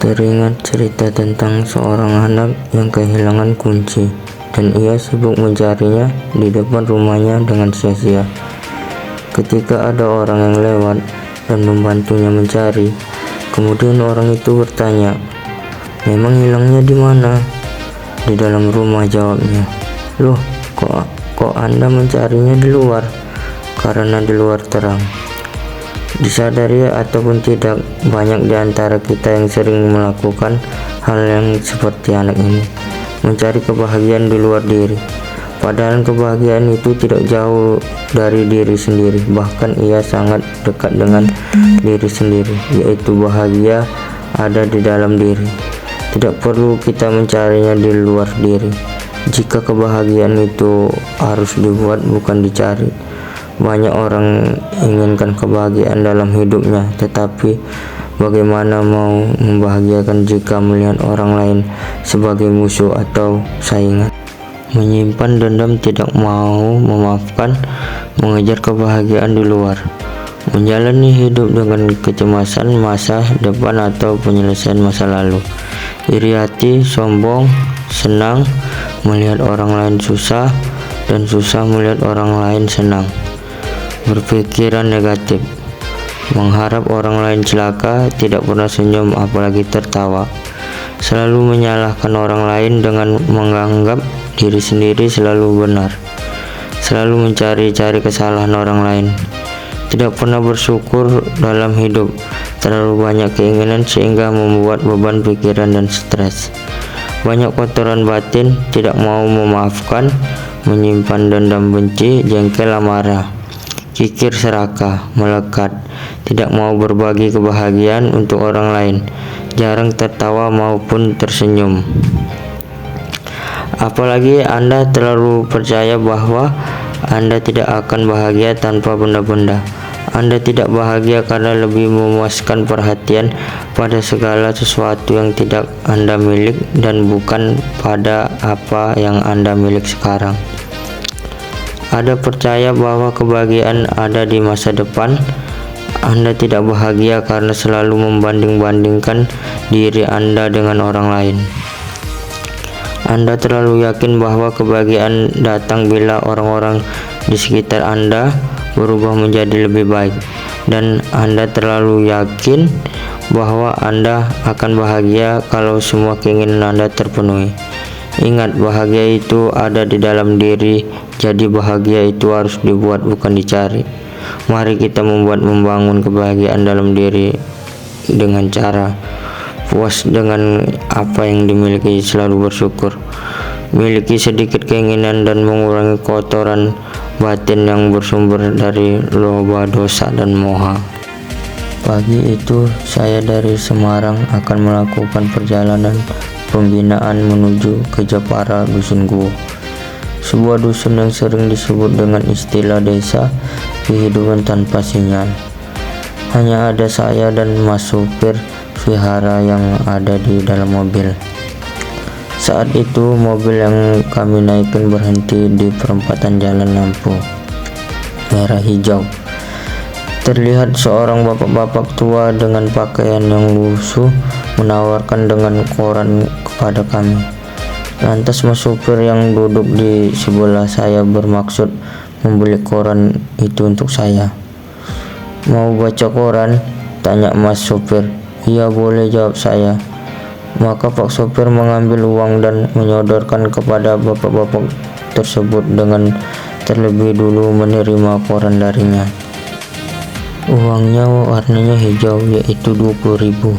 Teringat cerita tentang seorang anak yang kehilangan kunci dan ia sibuk mencarinya di depan rumahnya dengan sia-sia. Ketika ada orang yang lewat dan membantunya mencari, kemudian orang itu bertanya, "Memang hilangnya di mana?" "Di dalam rumah," jawabnya. "Loh, kok Anda mencarinya di luar?" "Karena di luar terang." Disadari ataupun tidak, banyak di antara kita yang sering melakukan hal yang seperti anak ini, mencari kebahagiaan di luar diri. Padahal kebahagiaan itu tidak jauh dari diri sendiri, bahkan ia sangat dekat dengan diri sendiri, yaitu bahagia ada di dalam diri. Tidak perlu kita mencarinya di luar diri. Jika kebahagiaan itu harus dibuat, bukan dicari. Banyak orang inginkan kebahagiaan dalam hidupnya, tetapi bagaimana mau membahagiakan jika melihat orang lain sebagai musuh atau saingan? Menyimpan dendam, tidak mau memaafkan, mengejar kebahagiaan di luar, menjalani hidup dengan kecemasan masa depan atau penyelesaian masa lalu, iri hati, sombong, senang melihat orang lain susah, dan susah melihat orang lain senang. Berpikiran negatif, mengharap orang lain celaka, tidak pernah senyum apalagi tertawa, selalu menyalahkan orang lain dengan menganggap diri sendiri selalu benar, selalu mencari-cari kesalahan orang lain, tidak pernah bersyukur dalam hidup, terlalu banyak keinginan sehingga membuat beban pikiran dan stres, banyak kotoran batin, tidak mau memaafkan, menyimpan dendam, benci, jengkel, amarah, kikir, serakah, melekat, tidak mau berbagi kebahagiaan untuk orang lain, jarang tertawa maupun tersenyum. Apalagi Anda terlalu percaya bahwa Anda tidak akan bahagia tanpa benda-benda. Anda tidak bahagia karena lebih memuaskan perhatian pada segala sesuatu yang tidak Anda milik dan bukan pada apa yang Anda milik sekarang. Anda percaya bahwa kebahagiaan ada di masa depan. Anda tidak bahagia karena selalu membanding-bandingkan diri Anda dengan orang lain. Anda terlalu yakin bahwa kebahagiaan datang bila orang-orang di sekitar Anda berubah menjadi lebih baik, dan Anda terlalu yakin bahwa Anda akan bahagia kalau semua keinginan Anda terpenuhi. Ingat, bahagia itu ada di dalam diri, jadi bahagia itu harus dibuat, bukan dicari. Mari kita membangun kebahagiaan dalam diri dengan cara puas dengan apa yang dimiliki, selalu bersyukur, miliki sedikit keinginan, dan mengurangi kotoran batin yang bersumber dari loba, dosa, dan moha. Pagi itu saya dari Semarang akan melakukan perjalanan pembinaan menuju ke Jepara, Dusun Guo, sebuah dusun yang sering disebut dengan istilah desa kehidupan tanpa sinyal. Hanya ada saya dan mas supir vihara yang ada di dalam mobil. Saat itu mobil yang kami naikin berhenti di perempatan jalan lampu merah hijau. Terlihat seorang bapak-bapak tua dengan pakaian yang lusuh menawarkan dengan koran kepada kami. Lantas mas supir yang duduk di sebelah saya bermaksud membeli koran itu untuk saya. "Mau baca koran?" tanya mas supir. "Iya boleh," jawab saya. Maka Pak Sopir mengambil uang dan menyodorkan kepada bapak-bapak tersebut dengan terlebih dulu menerima koran darinya. Uangnya warnanya hijau, yaitu 20.000.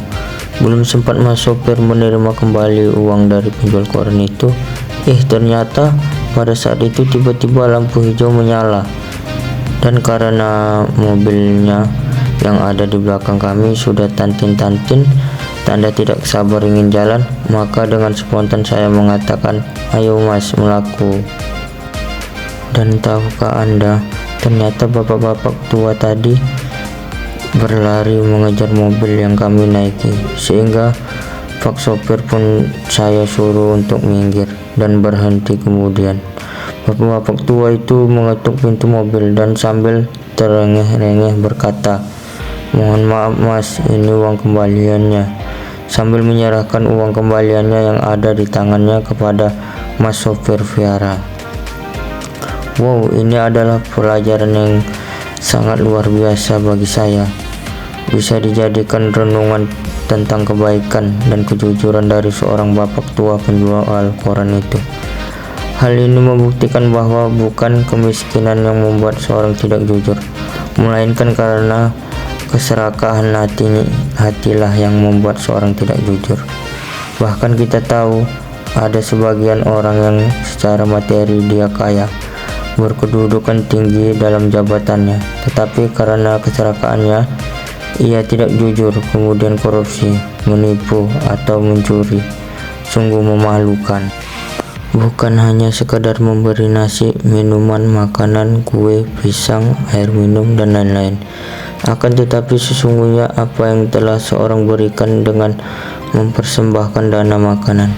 Belum sempat mas sopir menerima kembali uang dari penjual koran itu, ternyata pada saat itu tiba-tiba lampu hijau menyala, dan karena mobilnya yang ada di belakang kami sudah tantin-tantin, tanda tidak sabar ingin jalan, maka dengan spontan saya mengatakan, "Ayo mas, melaku." Dan tahukah Anda, ternyata bapak-bapak tua tadi berlari mengejar mobil yang kami naiki, sehingga Pak sopir pun saya suruh untuk minggir dan berhenti. Kemudian bapak-bapak tua itu mengetuk pintu mobil dan sambil terengeh-rengeh berkata, "Mohon maaf mas, ini uang kembaliannya." sambil menyerahkan uang kembaliannya yang ada di tangannya kepada mas sopir Viara. Wow, ini adalah pelajaran yang sangat luar biasa bagi saya. Bisa dijadikan renungan tentang kebaikan dan kejujuran dari seorang bapak tua penjual koran itu. Hal ini membuktikan bahwa bukan kemiskinan yang membuat seorang tidak jujur, melainkan karena keserakahan hatilah yang membuat seorang tidak jujur. Bahkan kita tahu ada sebagian orang yang secara materi dia kaya, berkedudukan tinggi dalam jabatannya, tetapi karena keserakahannya ia tidak jujur, kemudian korupsi, menipu, atau mencuri. Sungguh memalukan. Bukan hanya sekadar memberi nasi, minuman, makanan, kue, pisang, air minum, dan lain-lain, akan tetapi sesungguhnya apa yang telah seorang berikan dengan mempersembahkan dana makanan,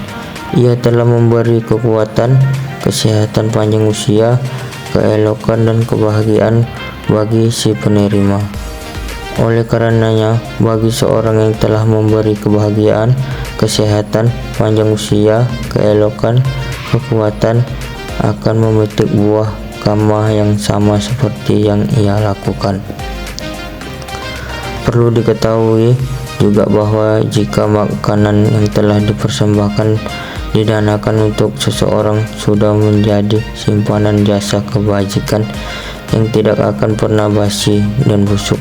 ia telah memberi kekuatan, kesehatan panjang usia, keelokan, dan kebahagiaan bagi si penerima. Oleh karenanya, bagi seorang yang telah memberi kebahagiaan, kesehatan, panjang usia, keelokan, kekuatan, akan memetik buah karma yang sama seperti yang ia lakukan. Perlu diketahui juga bahwa jika makanan yang telah dipersembahkan didanakan untuk seseorang sudah menjadi simpanan jasa kebajikan yang tidak akan pernah basi dan busuk,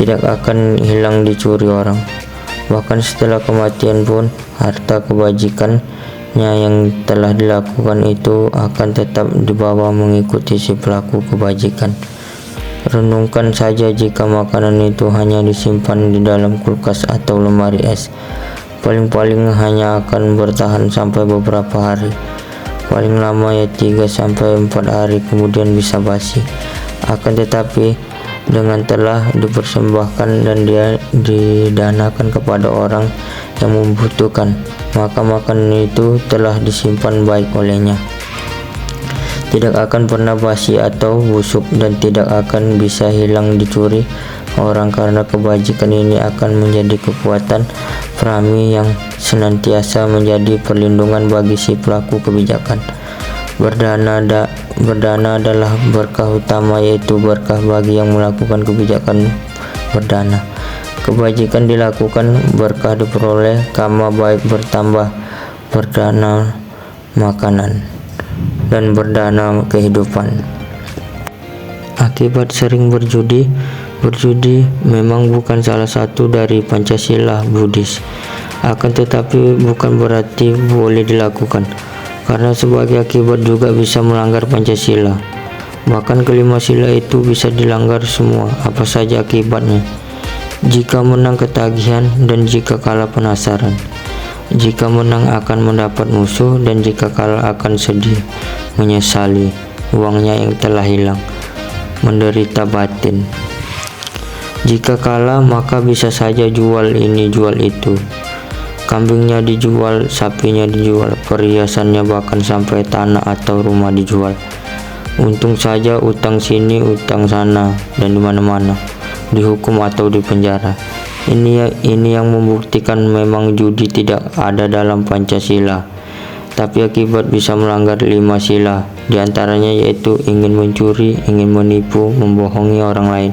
tidak akan hilang dicuri orang. Bahkan setelah kematian pun harta kebajikannya yang telah dilakukan itu akan tetap dibawa mengikuti si pelaku kebajikan. Renungkan saja jika makanan itu hanya disimpan di dalam kulkas atau lemari es, paling-paling hanya akan bertahan sampai beberapa hari, paling lama ya 3-4 hari, kemudian bisa basi. Akan tetapi dengan telah dipersembahkan dan dia didanakan kepada orang yang membutuhkan, maka makanan itu telah disimpan baik olehnya, tidak akan pernah basi atau busuk, dan tidak akan bisa hilang dicuri orang, karena kebajikan ini akan menjadi kekuatan prami yang senantiasa menjadi perlindungan bagi si pelaku kebijakan. Berdana adalah berkah utama, yaitu berkah bagi yang melakukan kebijakan berdana. Kebajikan dilakukan, berkah diperoleh, karma baik bertambah, berdana makanan, dan berdana kehidupan. Akibat sering berjudi memang bukan salah satu dari Pancasila Buddhis, akan tetapi bukan berarti boleh dilakukan, karena sebagai akibat juga bisa melanggar Pancasila. Bahkan kelima sila itu bisa dilanggar semua, apa saja akibatnya. Jika menang ketagihan, dan jika kalah penasaran. Jika menang akan mendapat musuh, dan jika kalah akan sedih, menyesali uangnya yang telah hilang, menderita batin. Jika kalah maka bisa saja jual ini jual itu, kambingnya dijual, sapinya dijual, perhiasannya, bahkan sampai tanah atau rumah dijual. Untung saja utang sini utang sana, dan dimana-mana dihukum atau dipenjara. Ini yang membuktikan memang judi tidak ada dalam Pancasila, tapi akibat bisa melanggar 5 sila, diantaranya yaitu ingin mencuri, ingin menipu, membohongi orang lain,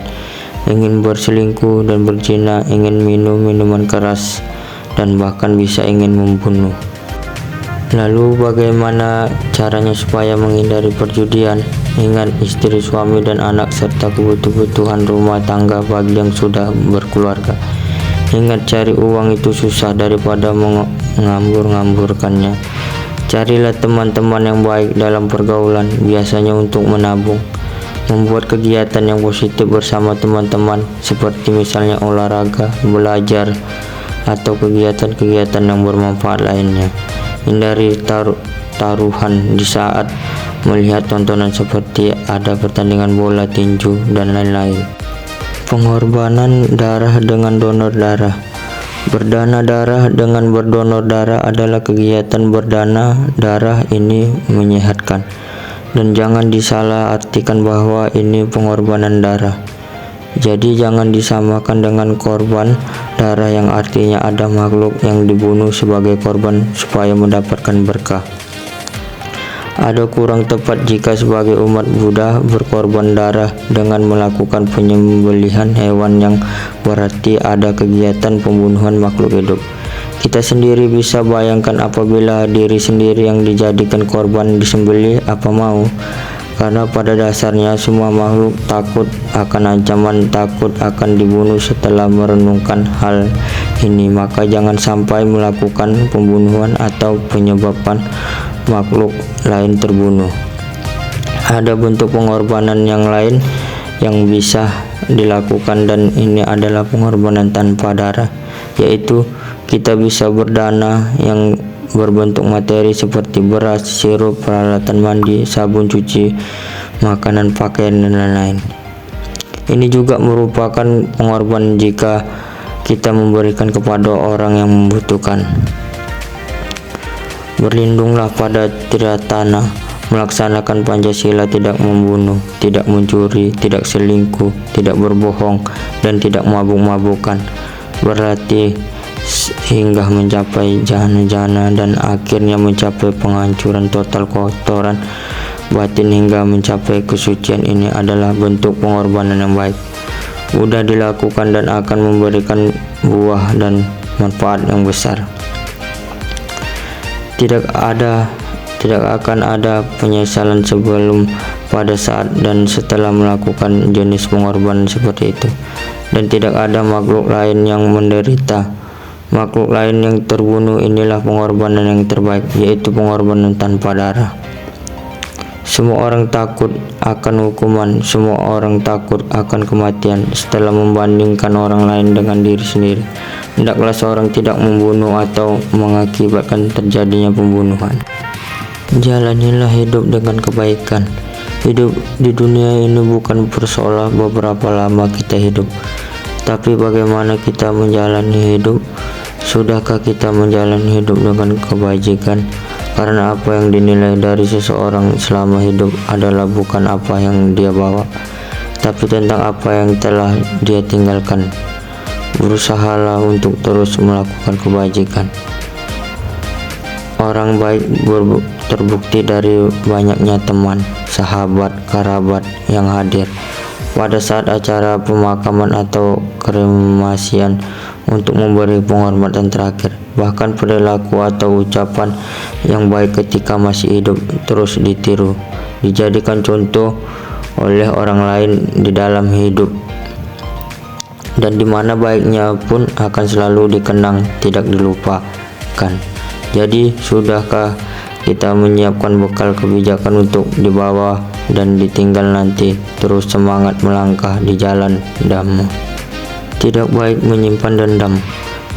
ingin berselingkuh dan berzina, ingin minum minuman keras, dan bahkan bisa ingin membunuh. Lalu bagaimana caranya supaya menghindari perjudian? Ingat, istri, suami, dan anak, serta kebutuhan rumah tangga bagi yang sudah berkeluarga. Ingat, cari uang itu susah daripada mengambur-ngamburkannya. Carilah teman-teman yang baik dalam pergaulan, biasanya untuk menabung. Membuat kegiatan yang positif bersama teman-teman, seperti misalnya olahraga, belajar, atau kegiatan-kegiatan yang bermanfaat lainnya. Hindari taruhan di saat melihat tontonan seperti ada pertandingan bola, tinju, dan lain-lain. Pengorbanan darah dengan donor darah. Berdana darah dengan berdonor darah adalah kegiatan. Berdana darah ini menyehatkan, dan jangan disalah artikan bahwa ini pengorbanan darah. Jadi jangan disamakan dengan korban darah, yang artinya ada makhluk yang dibunuh sebagai korban supaya mendapatkan berkah. Ada kurang tepat jika sebagai umat Buddha berkorban darah dengan melakukan penyembelihan hewan, yang berarti ada kegiatan pembunuhan makhluk hidup. Kita sendiri bisa bayangkan apabila diri sendiri yang dijadikan korban disembelih, apa mau? Karena pada dasarnya semua makhluk takut akan ancaman, takut akan dibunuh. Setelah merenungkan hal ini, maka jangan sampai melakukan pembunuhan atau penyebabkan makhluk lain terbunuh. Ada bentuk pengorbanan yang lain yang bisa dilakukan, dan ini adalah pengorbanan tanpa darah, yaitu kita bisa berdana yang berbentuk materi seperti beras, sirup, peralatan mandi, sabun cuci, makanan, pakaian, dan lain-lain. Ini juga merupakan pengorbanan jika kita memberikan kepada orang yang membutuhkan. Berlindunglah pada Triratana, melaksanakan Pancasila: tidak membunuh, tidak mencuri, tidak selingkuh, tidak berbohong, dan tidak mabuk-mabukan. Berarti hingga mencapai jana-jana dan akhirnya mencapai penghancuran total kotoran batin hingga mencapai kesucian. Ini adalah bentuk pengorbanan yang baik, mudah dilakukan, dan akan memberikan buah dan manfaat yang besar. Tidak akan ada penyesalan sebelum, pada saat, dan setelah melakukan jenis pengorbanan seperti itu, dan tidak ada makhluk lain yang menderita, makhluk lain yang terbunuh. Inilah pengorbanan yang terbaik, yaitu pengorbanan tanpa darah. Semua orang takut akan hukuman, semua orang takut akan kematian. Setelah membandingkan orang lain dengan diri sendiri, hendaklah seorang tidak membunuh atau mengakibatkan terjadinya pembunuhan. Jalanilah hidup dengan kebaikan. Hidup di dunia ini bukan persoalan beberapa lama kita hidup, tapi bagaimana kita menjalani hidup. Sudahkah kita menjalani hidup dengan kebajikan? Karena apa yang dinilai dari seseorang selama hidup adalah bukan apa yang dia bawa, tapi tentang apa yang telah dia tinggalkan. Berusahalah untuk terus melakukan kebajikan. Orang baik terbukti dari banyaknya teman, sahabat, kerabat yang hadir pada saat acara pemakaman atau kremasian untuk memberi penghormatan terakhir. Bahkan perilaku atau ucapan yang baik ketika masih hidup terus ditiru, dijadikan contoh oleh orang lain di dalam hidup, dan di mana baiknya pun akan selalu dikenang, tidak dilupakan. Jadi, sudahkah kita menyiapkan bekal kebijakan untuk dibawa dan ditinggal nanti? Terus semangat melangkah di jalan Dhamma. Tidak baik menyimpan dendam,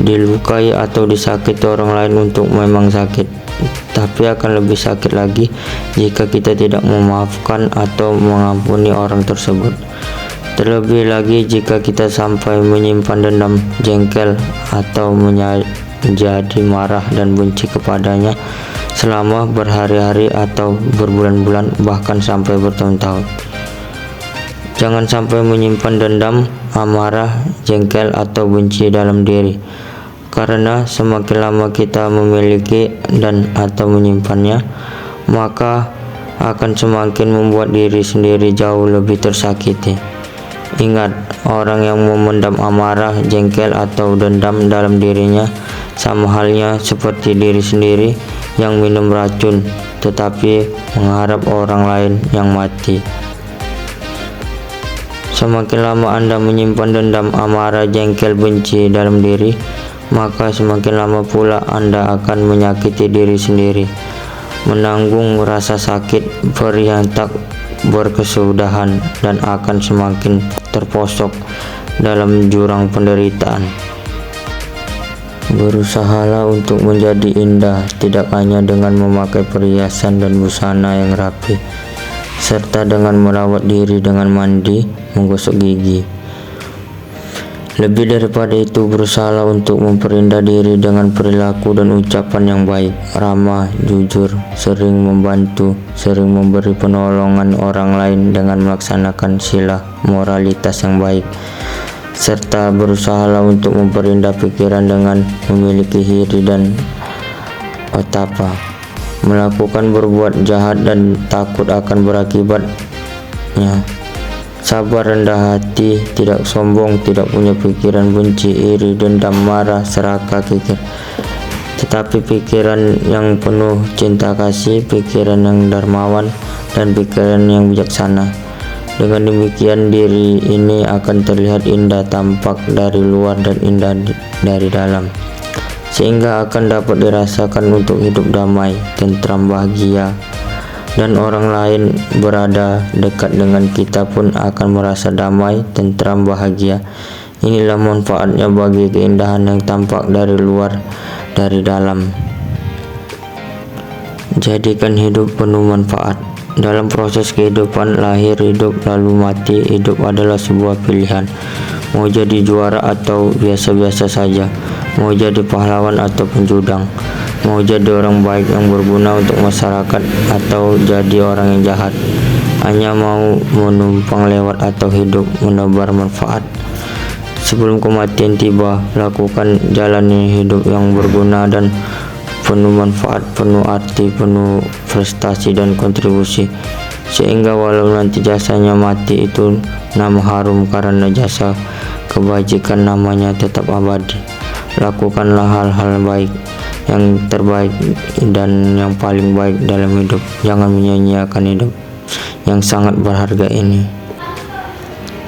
dilukai atau disakiti orang lain untuk memang sakit, tapi akan lebih sakit lagi jika kita tidak memaafkan atau mengampuni orang tersebut. Terlebih lagi jika kita sampai menyimpan dendam, jengkel, atau menjadi marah dan benci kepadanya selama berhari-hari atau berbulan-bulan, bahkan sampai bertahun-tahun. Jangan sampai menyimpan dendam, amarah, jengkel, atau benci dalam diri, karena semakin lama kita memiliki dan atau menyimpannya, maka akan semakin membuat diri sendiri jauh lebih tersakiti. Ingat, orang yang memendam amarah, jengkel, atau dendam dalam dirinya sama halnya seperti diri sendiri yang minum racun tetapi mengharap orang lain yang mati. Semakin lama Anda menyimpan dendam, amarah, jengkel, benci dalam diri, maka semakin lama pula Anda akan menyakiti diri sendiri, menanggung rasa sakit, perih yang tak berkesudahan, dan akan semakin terposok dalam jurang penderitaan. Berusahalah untuk menjadi indah, tidak hanya dengan memakai perhiasan dan busana yang rapi, serta dengan merawat diri dengan mandi, menggosok gigi. Lebih daripada itu, berusahalah untuk memperindah diri dengan perilaku dan ucapan yang baik, ramah, jujur, sering membantu, sering memberi penolongan orang lain dengan melaksanakan sila moralitas yang baik, serta berusahalah untuk memperindah pikiran dengan memiliki hiri dan otapa, melakukan berbuat jahat dan takut akan berakibatnya. Sabar, rendah hati, tidak sombong, tidak punya pikiran benci, iri, dendam, marah, serakah, kikir, tetapi pikiran yang penuh cinta kasih, pikiran yang dermawan, dan pikiran yang bijaksana. Dengan demikian, diri ini akan terlihat indah tampak dari luar dan indah dari dalam, sehingga akan dapat dirasakan untuk hidup damai, tentram, bahagia, dan orang lain berada dekat dengan kita pun akan merasa damai, tentram, bahagia. Inilah manfaatnya bagi keindahan yang tampak dari luar, dari dalam. Jadikan hidup penuh manfaat. Dalam proses kehidupan, lahir, hidup, lalu mati, hidup adalah sebuah pilihan. Mau jadi juara atau biasa-biasa saja, mau jadi pahlawan atau penjudang, mau jadi orang baik yang berguna untuk masyarakat atau jadi orang yang jahat, hanya mau menumpang lewat atau hidup menebar manfaat. Sebelum kematian tiba, lakukan jalani hidup yang berguna dan penuh manfaat, penuh arti, penuh prestasi dan kontribusi, sehingga walau nanti jasanya mati, itu nama harum karena jasa kebajikan namanya tetap abadi. Lakukanlah hal-hal baik, yang terbaik dan yang paling baik dalam hidup. Jangan menyia-nyiakan hidup yang sangat berharga ini.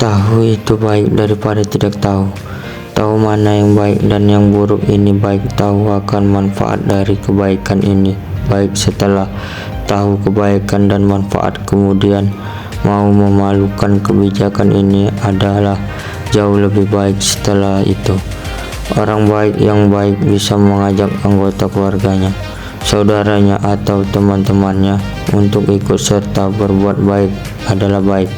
Tahu itu baik daripada tidak tahu. Tahu mana yang baik dan yang buruk ini baik. Tahu akan manfaat dari kebaikan ini baik. Setelah tahu kebaikan dan manfaat kemudian mau memalukan kebijakan ini adalah jauh lebih baik. Setelah itu, orang baik yang baik bisa mengajak anggota keluarganya, saudaranya, atau teman-temannya untuk ikut serta berbuat baik adalah baik.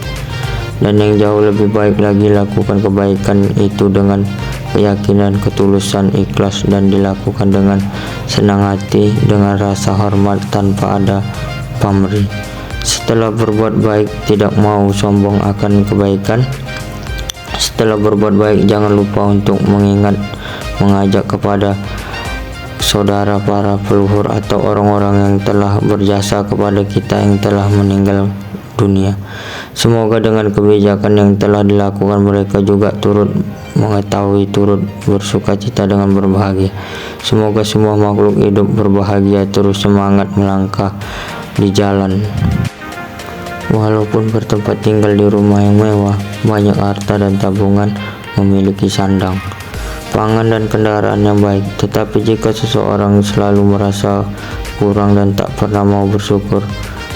Dan yang jauh lebih baik lagi, lakukan kebaikan itu dengan keyakinan, ketulusan, ikhlas, dan dilakukan dengan senang hati, dengan rasa hormat tanpa ada pamrih. Setelah berbuat baik, tidak mau sombong akan kebaikan. Setelah berbuat baik, jangan lupa untuk mengajak kepada saudara, para peluhur, atau orang-orang yang telah berjasa kepada kita yang telah meninggal dunia. Semoga dengan kebijakan yang telah dilakukan mereka juga turut mengetahui, turut bersuka cita dengan berbahagia. Semoga semua makhluk hidup berbahagia, terus semangat melangkah di jalan. Walaupun bertempat tinggal di rumah yang mewah, banyak harta dan tabungan, memiliki sandang, pangan, dan kendaraan yang baik, tetapi jika seseorang selalu merasa kurang dan tak pernah mau bersyukur,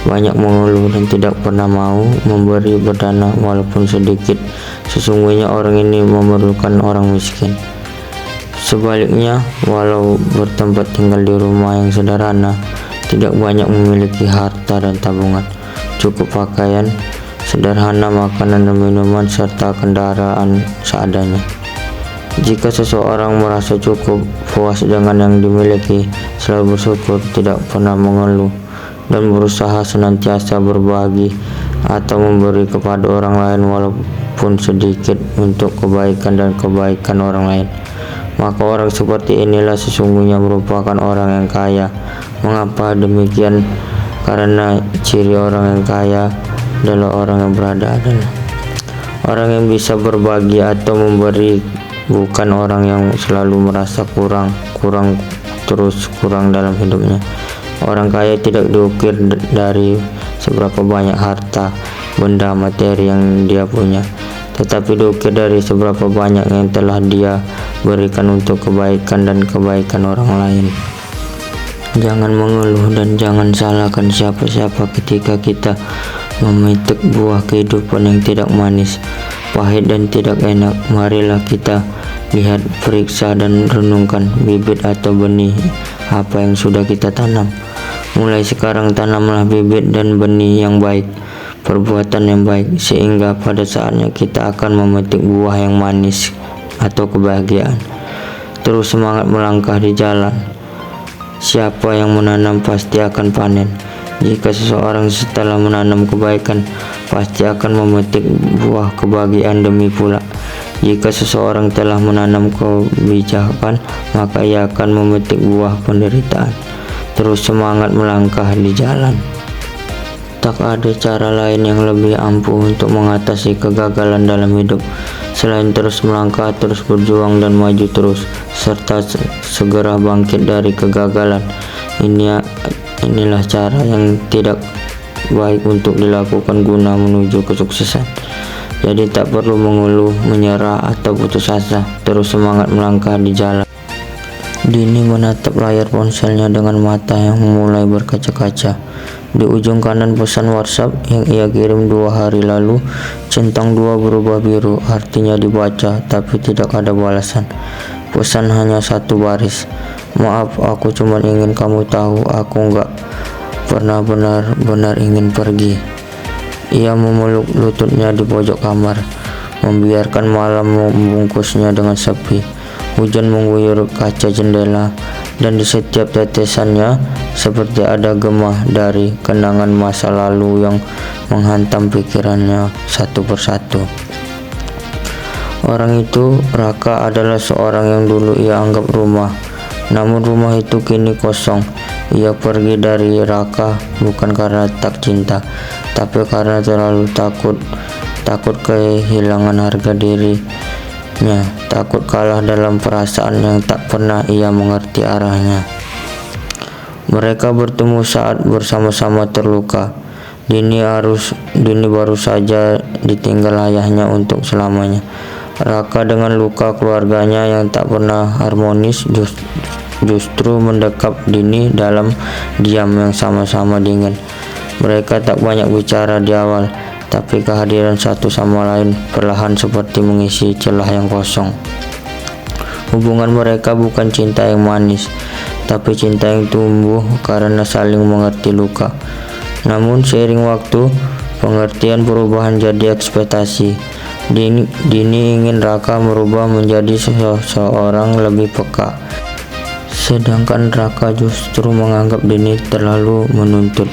banyak mengeluh dan tidak pernah mau memberi berdana walaupun sedikit, sesungguhnya orang ini memerlukan orang miskin. Sebaliknya, walau bertempat tinggal di rumah yang sederhana, tidak banyak memiliki harta dan tabungan, cukup pakaian sederhana, makanan dan minuman, serta kendaraan seadanya. Jika seseorang merasa cukup, puas dengan yang dimiliki, selalu bersyukur, tidak pernah mengeluh, dan berusaha senantiasa berbagi atau memberi kepada orang lain walaupun sedikit untuk kebaikan dan kebaikan orang lain, maka orang seperti inilah sesungguhnya merupakan orang yang kaya. Mengapa demikian? Karena ciri orang yang kaya adalah orang yang berada adalah orang yang bisa berbagi atau memberi, bukan orang yang selalu merasa kurang terus kurang dalam hidupnya. Orang kaya tidak diukir dari seberapa banyak harta benda materi yang dia punya, tetapi diukir dari seberapa banyak yang telah dia berikan untuk kebaikan dan kebaikan orang lain. Jangan mengeluh dan jangan salahkan siapa-siapa ketika kita memetik buah kehidupan yang tidak manis, pahit, dan tidak enak. Marilah kita lihat, periksa, dan renungkan bibit atau benih apa yang sudah kita tanam. Mulai sekarang tanamlah bibit dan benih yang baik, perbuatan yang baik, sehingga pada saatnya kita akan memetik buah yang manis atau kebahagiaan. Terus semangat melangkah di jalan. Siapa yang menanam pasti akan panen. Jika seseorang setelah menanam kebaikan, pasti akan memetik buah kebahagiaan demi pula. Jika seseorang telah menanam kebijakan, maka ia akan memetik buah penderitaan. Terus semangat melangkah di jalan. Tak ada cara lain yang lebih ampuh untuk mengatasi kegagalan dalam hidup selain terus melangkah, terus berjuang dan maju terus, serta segera bangkit dari kegagalan. Inilah cara yang tidak baik untuk dilakukan guna menuju kesuksesan. Jadi tak perlu mengeluh, menyerah atau putus asa, terus semangat melangkah di jalan. Dini menatap layar ponselnya dengan mata yang mulai berkaca-kaca. Di ujung kanan pesan WhatsApp yang ia kirim 2 hari lalu, centang 2 berubah biru, artinya dibaca tapi tidak ada balasan. Pesan hanya 1 baris. Maaf, aku cuma ingin kamu tahu aku nggak pernah benar-benar ingin pergi. Ia memeluk lututnya di pojok kamar, membiarkan malam membungkusnya dengan sepi. Hujan mengguyur kaca jendela, dan di setiap tetesannya seperti ada gemah dari kenangan masa lalu yang menghantam pikirannya satu persatu. Orang itu, Raka, adalah seorang yang dulu ia anggap rumah. Namun rumah itu kini kosong. Ia pergi dari Raka bukan karena tak cinta, tapi karena terlalu takut kehilangan harga dirinya, takut kalah dalam perasaan yang tak pernah ia mengerti arahnya. Mereka bertemu saat bersama-sama terluka. Dini baru saja ditinggal ayahnya untuk selamanya. Raka dengan luka keluarganya yang tak pernah harmonis justru mendekap Dini dalam diam yang sama-sama dingin. Mereka tak banyak bicara di awal, tapi kehadiran satu sama lain perlahan seperti mengisi celah yang kosong. Hubungan mereka bukan cinta yang manis, tapi cinta yang tumbuh karena saling mengerti luka. Namun seiring waktu, pengertian perubahan jadi ekspektasi. Dini ingin Raka merubah menjadi seseorang lebih peka, sedangkan Raka justru menganggap Dini terlalu menuntut.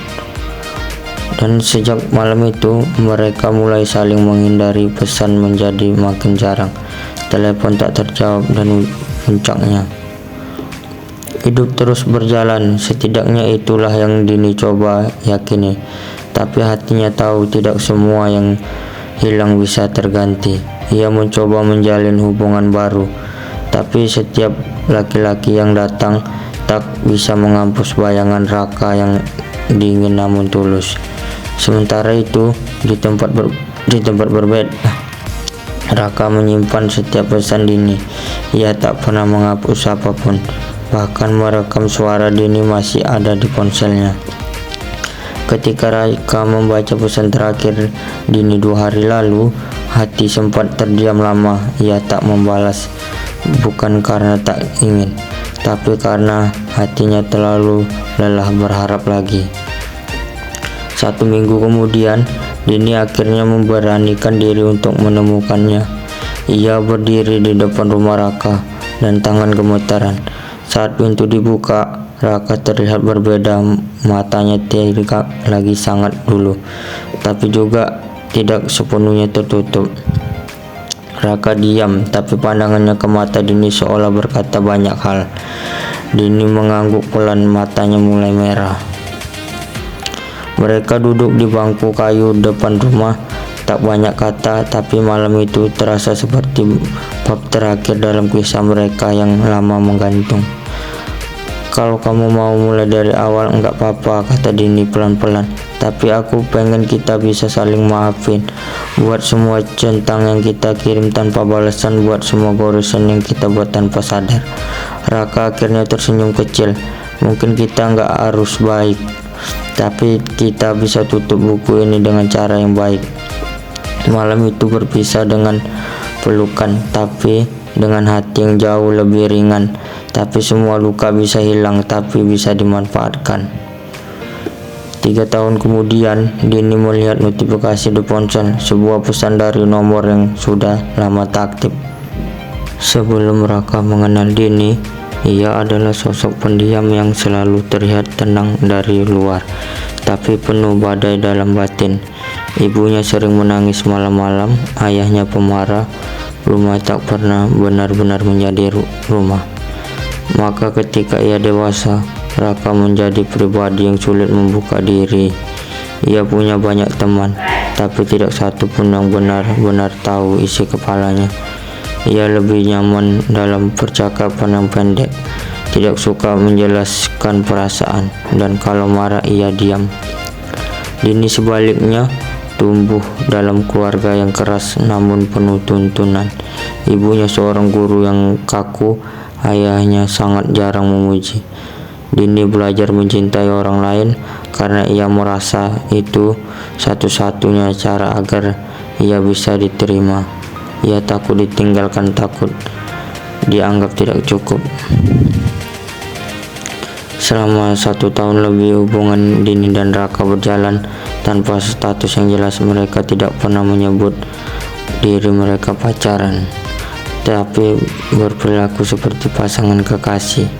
Dan sejak malam itu, mereka mulai saling menghindari, pesan menjadi makin jarang, telepon tak terjawab, dan puncaknya hidup terus berjalan. Setidaknya itulah yang Dini coba yakini, tapi hatinya tahu tidak semua yang hilang bisa terganti. Ia mencoba menjalin hubungan baru, tapi setiap laki-laki yang datang tak bisa menghapus bayangan Raka yang dingin namun tulus. Sementara itu, di tempat berbeda, Raka menyimpan setiap pesan Dini. Ia tak pernah menghapus apapun, bahkan merekam suara Dini masih ada di ponselnya. Ketika Raka membaca pesan terakhir Dini 2 hari lalu, hati sempat terdiam lama. Ia tak membalas, bukan karena tak ingin, tapi karena hatinya terlalu lelah berharap lagi. 1 minggu kemudian, Dini akhirnya memberanikan diri untuk menemukannya. Ia berdiri di depan rumah Raka dan tangan gemetaran. Saat pintu dibuka, Raka terlihat berbeda. Matanya tidak lagi sangat dulu, tapi juga tidak sepenuhnya tertutup. Raka diam, tapi pandangannya ke mata Dini seolah berkata banyak hal. Dini mengangguk pelan, matanya mulai merah. Mereka duduk di bangku kayu depan rumah. Tak banyak kata, tapi malam itu terasa seperti bab terakhir dalam kisah mereka yang lama menggantung. Kalau kamu mau mulai dari awal enggak apa-apa, kata Dini pelan-pelan. Tapi aku pengen kita bisa saling maafin. Buat semua centang yang kita kirim tanpa balasan, buat semua goresan yang kita buat tanpa sadar. Raka akhirnya tersenyum kecil. Mungkin kita enggak harus baik, tapi kita bisa tutup buku ini dengan cara yang baik. Malam itu berpisah dengan pelukan, tapi dengan hati yang jauh lebih ringan. Tapi semua luka bisa hilang, tapi bisa dimanfaatkan. 3 tahun kemudian, Dini melihat notifikasi di ponsel, sebuah pesan dari nomor yang sudah lama tak aktif. Sebelum Raka mengenal Dini, ia adalah sosok pendiam yang selalu terlihat tenang dari luar, tapi penuh badai dalam batin. Ibunya sering menangis malam-malam, ayahnya pemarah, rumah tak pernah benar-benar menjadi rumah. Maka ketika ia dewasa, Raka menjadi pribadi yang sulit membuka diri. Ia punya banyak teman, tapi tidak satu pun yang benar-benar tahu isi kepalanya. Ia lebih nyaman dalam percakapan yang pendek, tidak suka menjelaskan perasaan, dan kalau marah ia diam. Dini sebaliknya tumbuh dalam keluarga yang keras namun penuh tuntunan. Ibunya seorang guru yang kaku, ayahnya sangat jarang memuji. Dini belajar mencintai orang lain karena ia merasa itu satu-satunya cara agar ia bisa diterima. Ia takut ditinggalkan, takut dianggap tidak cukup. Selama 1 tahun lebih hubungan Dini dan Raka berjalan tanpa status yang jelas. Mereka tidak pernah menyebut diri mereka pacaran, tapi berperilaku seperti pasangan kekasih.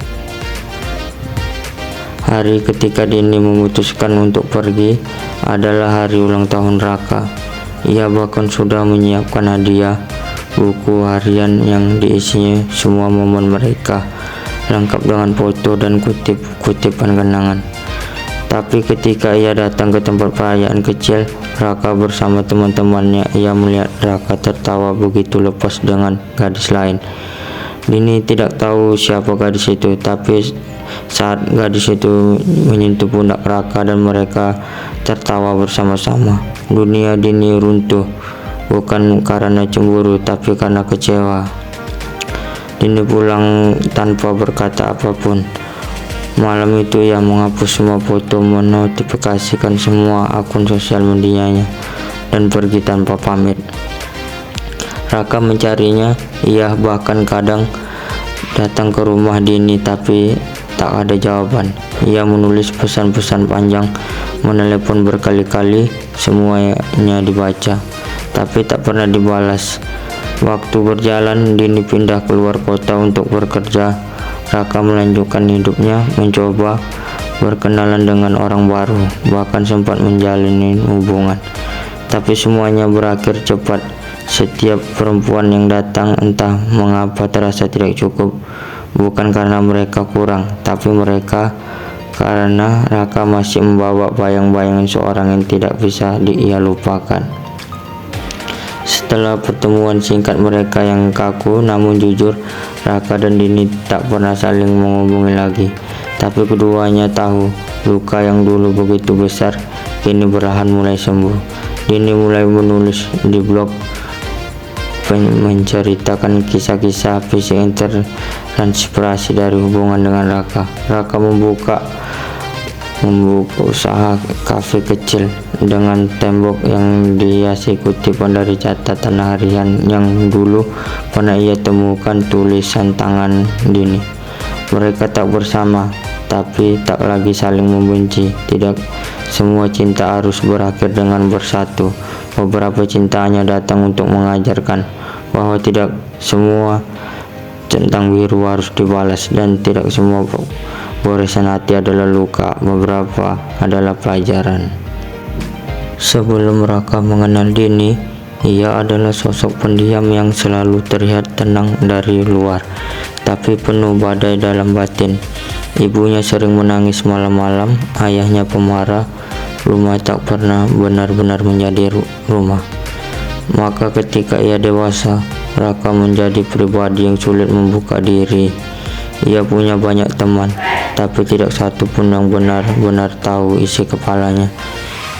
Hari ketika Dini memutuskan untuk pergi adalah hari ulang tahun Raka. Ia bahkan sudah menyiapkan hadiah, buku harian yang diisinya semua momen mereka, lengkap dengan foto dan kutipan kenangan. Tapi ketika ia datang ke tempat perayaan kecil Raka bersama teman-temannya, ia melihat Raka tertawa begitu lepas dengan gadis lain. Dini tidak tahu siapa gadis itu, tapi saat gadis itu menyentuh pundak Raka dan mereka tertawa bersama-sama, dunia Dini runtuh, bukan karena cemburu tapi karena kecewa. Dini pulang tanpa berkata apapun. Malam itu ia menghapus semua foto, menotifikasikan semua akun sosial medianya, dan pergi tanpa pamit. Raka mencarinya, ia bahkan kadang datang ke rumah Dini tapi tak ada jawaban. Ia menulis pesan-pesan panjang, menelepon berkali-kali, semuanya dibaca, tapi tak pernah dibalas. Waktu berjalan, Dini pindah keluar kota untuk bekerja. Raka melanjutkan hidupnya, mencoba berkenalan dengan orang baru, bahkan sempat menjalin hubungan. Tapi semuanya berakhir cepat. Setiap perempuan yang datang entah mengapa terasa tidak cukup, bukan karena mereka kurang, tapi karena Raka masih membawa bayang-bayangan seorang yang tidak bisa ia lupakan. Setelah pertemuan singkat mereka yang kaku namun jujur, Raka dan Dini tak pernah saling menghubungi lagi. Tapi keduanya tahu luka yang dulu begitu besar kini perlahan mulai sembuh. Dini mulai menulis di blog menceritakan kisah-kisah fisik yang terinspirasi dari hubungan dengan Raka. Raka membuka usaha kafe kecil dengan tembok yang dihiasi kutipan dari catatan harian yang dulu pernah ia temukan tulisan tangan Dini. Mereka tak bersama, tapi tak lagi saling membenci. Tidak semua cinta harus berakhir dengan bersatu. Beberapa cinta hanya datang untuk mengajarkan bahwa tidak semua centang biru harus dibalas, dan tidak semua goresan hati adalah luka. Beberapa adalah pelajaran. Sebelum Raka mengenal Dini, ia adalah sosok pendiam yang selalu terlihat tenang dari luar, tapi penuh badai dalam batin. Ibunya sering menangis malam-malam, ayahnya pemarah, rumah tak pernah benar-benar menjadi rumah. Maka ketika ia dewasa, Raka menjadi pribadi yang sulit membuka diri. Ia punya banyak teman, tapi tidak satu pun yang benar-benar tahu isi kepalanya.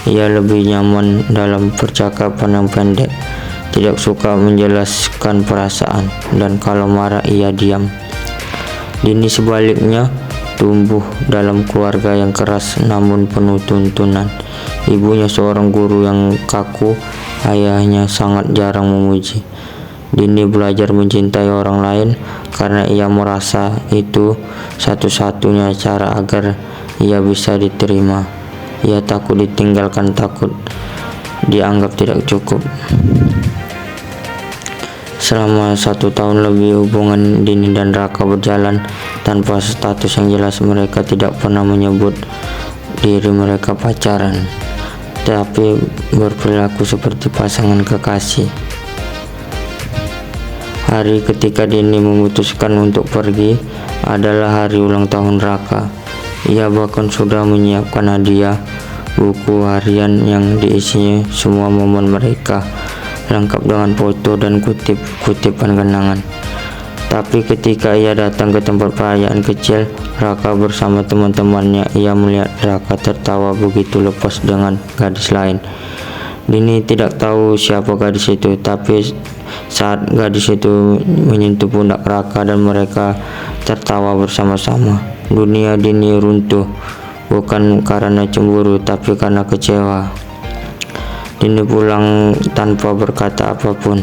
Ia lebih nyaman dalam percakapan yang pendek, tidak suka menjelaskan perasaan, dan kalau marah ia diam. Dini sebaliknya tumbuh dalam keluarga yang keras namun penuh tuntunan. Ibunya seorang guru yang kaku, ayahnya sangat jarang memuji. Dini belajar mencintai orang lain karena ia merasa itu satu-satunya cara agar ia bisa diterima. Ia takut ditinggalkan, takut dianggap tidak cukup. Selama 1 tahun lebih hubungan Dini dan Raka berjalan tanpa status yang jelas. Mereka tidak pernah menyebut diri mereka pacaran, tapi berperilaku seperti pasangan kekasih. Hari ketika Dini memutuskan untuk pergi adalah hari ulang tahun Raka. Ia bahkan sudah menyiapkan hadiah, buku harian yang diisinya semua momen mereka, lengkap dengan foto dan kutipan kenangan. Tapi ketika ia datang ke tempat perayaan kecil Raka bersama teman-temannya, ia melihat Raka tertawa begitu lepas dengan gadis lain. Dini tidak tahu siapa gadis itu, tapi saat gadis itu menyentuh pundak Raka dan mereka tertawa bersama-sama, dunia Dini runtuh, bukan karena cemburu tapi karena kecewa. Dini pulang tanpa berkata apapun.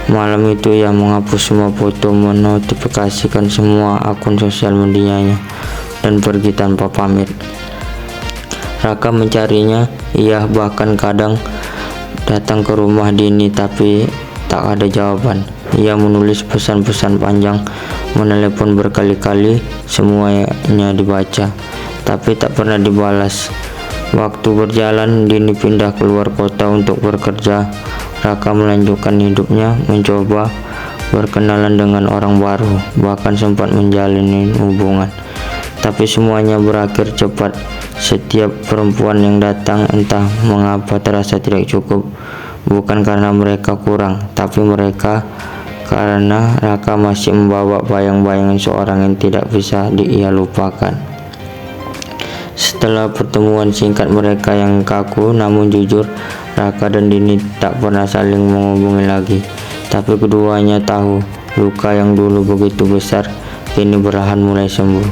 Malam itu ia menghapus semua foto, menotifikasikan semua akun sosial medianya, dan pergi tanpa pamit. Raka mencarinya, ia bahkan kadang datang ke rumah Dini tapi tak ada jawaban. Ia menulis pesan-pesan panjang, menelepon berkali-kali, semuanya dibaca, tapi tak pernah dibalas. Waktu berjalan, Dini pindah keluar kota untuk bekerja. Raka melanjutkan hidupnya, mencoba berkenalan dengan orang baru, bahkan sempat menjalin hubungan. Tapi semuanya berakhir cepat. Setiap perempuan yang datang entah mengapa terasa tidak cukup, bukan karena mereka kurang, tapi karena Raka masih membawa bayang-bayangan seorang yang tidak bisa ia lupakan. Setelah pertemuan singkat mereka yang kaku namun jujur, Raka dan Dini tak pernah saling menghubungi lagi. Tapi keduanya tahu luka yang dulu begitu besar kini perlahan mulai sembuh.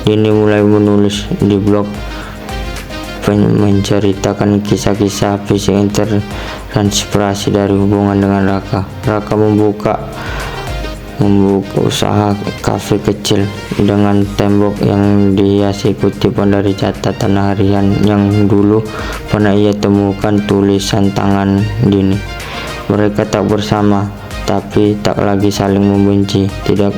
Dini mulai menulis di blog menceritakan kisah-kisah fisik yang terinspirasi dari hubungan dengan Raka. Raka membuka usaha kafe kecil dengan tembok yang dihiasi kutipan dari catatan harian yang dulu pernah ia temukan tulisan tangan Dini. Mereka tak bersama, tapi tak lagi saling membenci. Tidak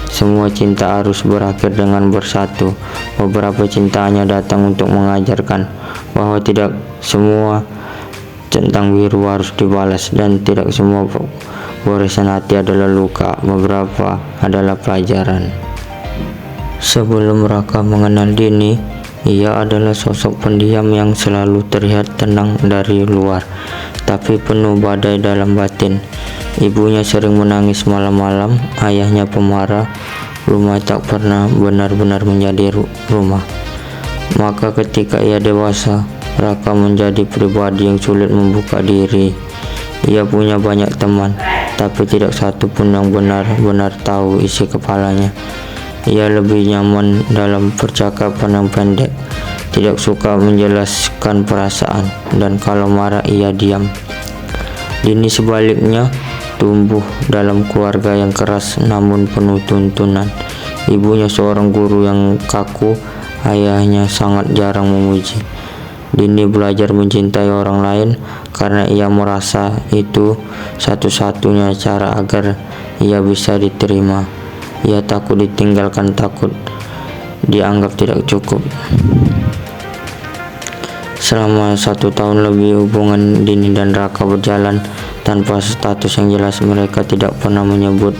semua cinta harus berakhir dengan bersatu. Beberapa cinta hanya datang untuk mengajarkan bahwa tidak semua centang biru harus dibalas, dan tidak semua goresan hati adalah luka. Beberapa adalah pelajaran. Sebelum Raka mengenal Dini, ia adalah sosok pendiam yang selalu terlihat tenang dari luar, tapi penuh badai dalam batin. Ibunya sering menangis malam-malam, ayahnya pemarah, rumah tak pernah benar-benar menjadi rumah. Maka ketika ia dewasa, Raka menjadi pribadi yang sulit membuka diri. Ia punya banyak teman, tapi tidak satu pun yang benar-benar tahu isi kepalanya. Ia lebih nyaman dalam percakapan yang pendek, tidak suka menjelaskan perasaan, dan kalau marah ia diam. Dini sebaliknya tumbuh dalam keluarga yang keras namun penuh tuntunan. Ibunya seorang guru yang kaku, ayahnya sangat jarang memuji. Dini belajar mencintai orang lain karena ia merasa itu satu-satunya cara agar ia bisa diterima. Ia takut ditinggalkan, takut dianggap tidak cukup. Selama 1 tahun lebih hubungan Dini dan Raka berjalan tanpa status yang jelas. Mereka tidak pernah menyebut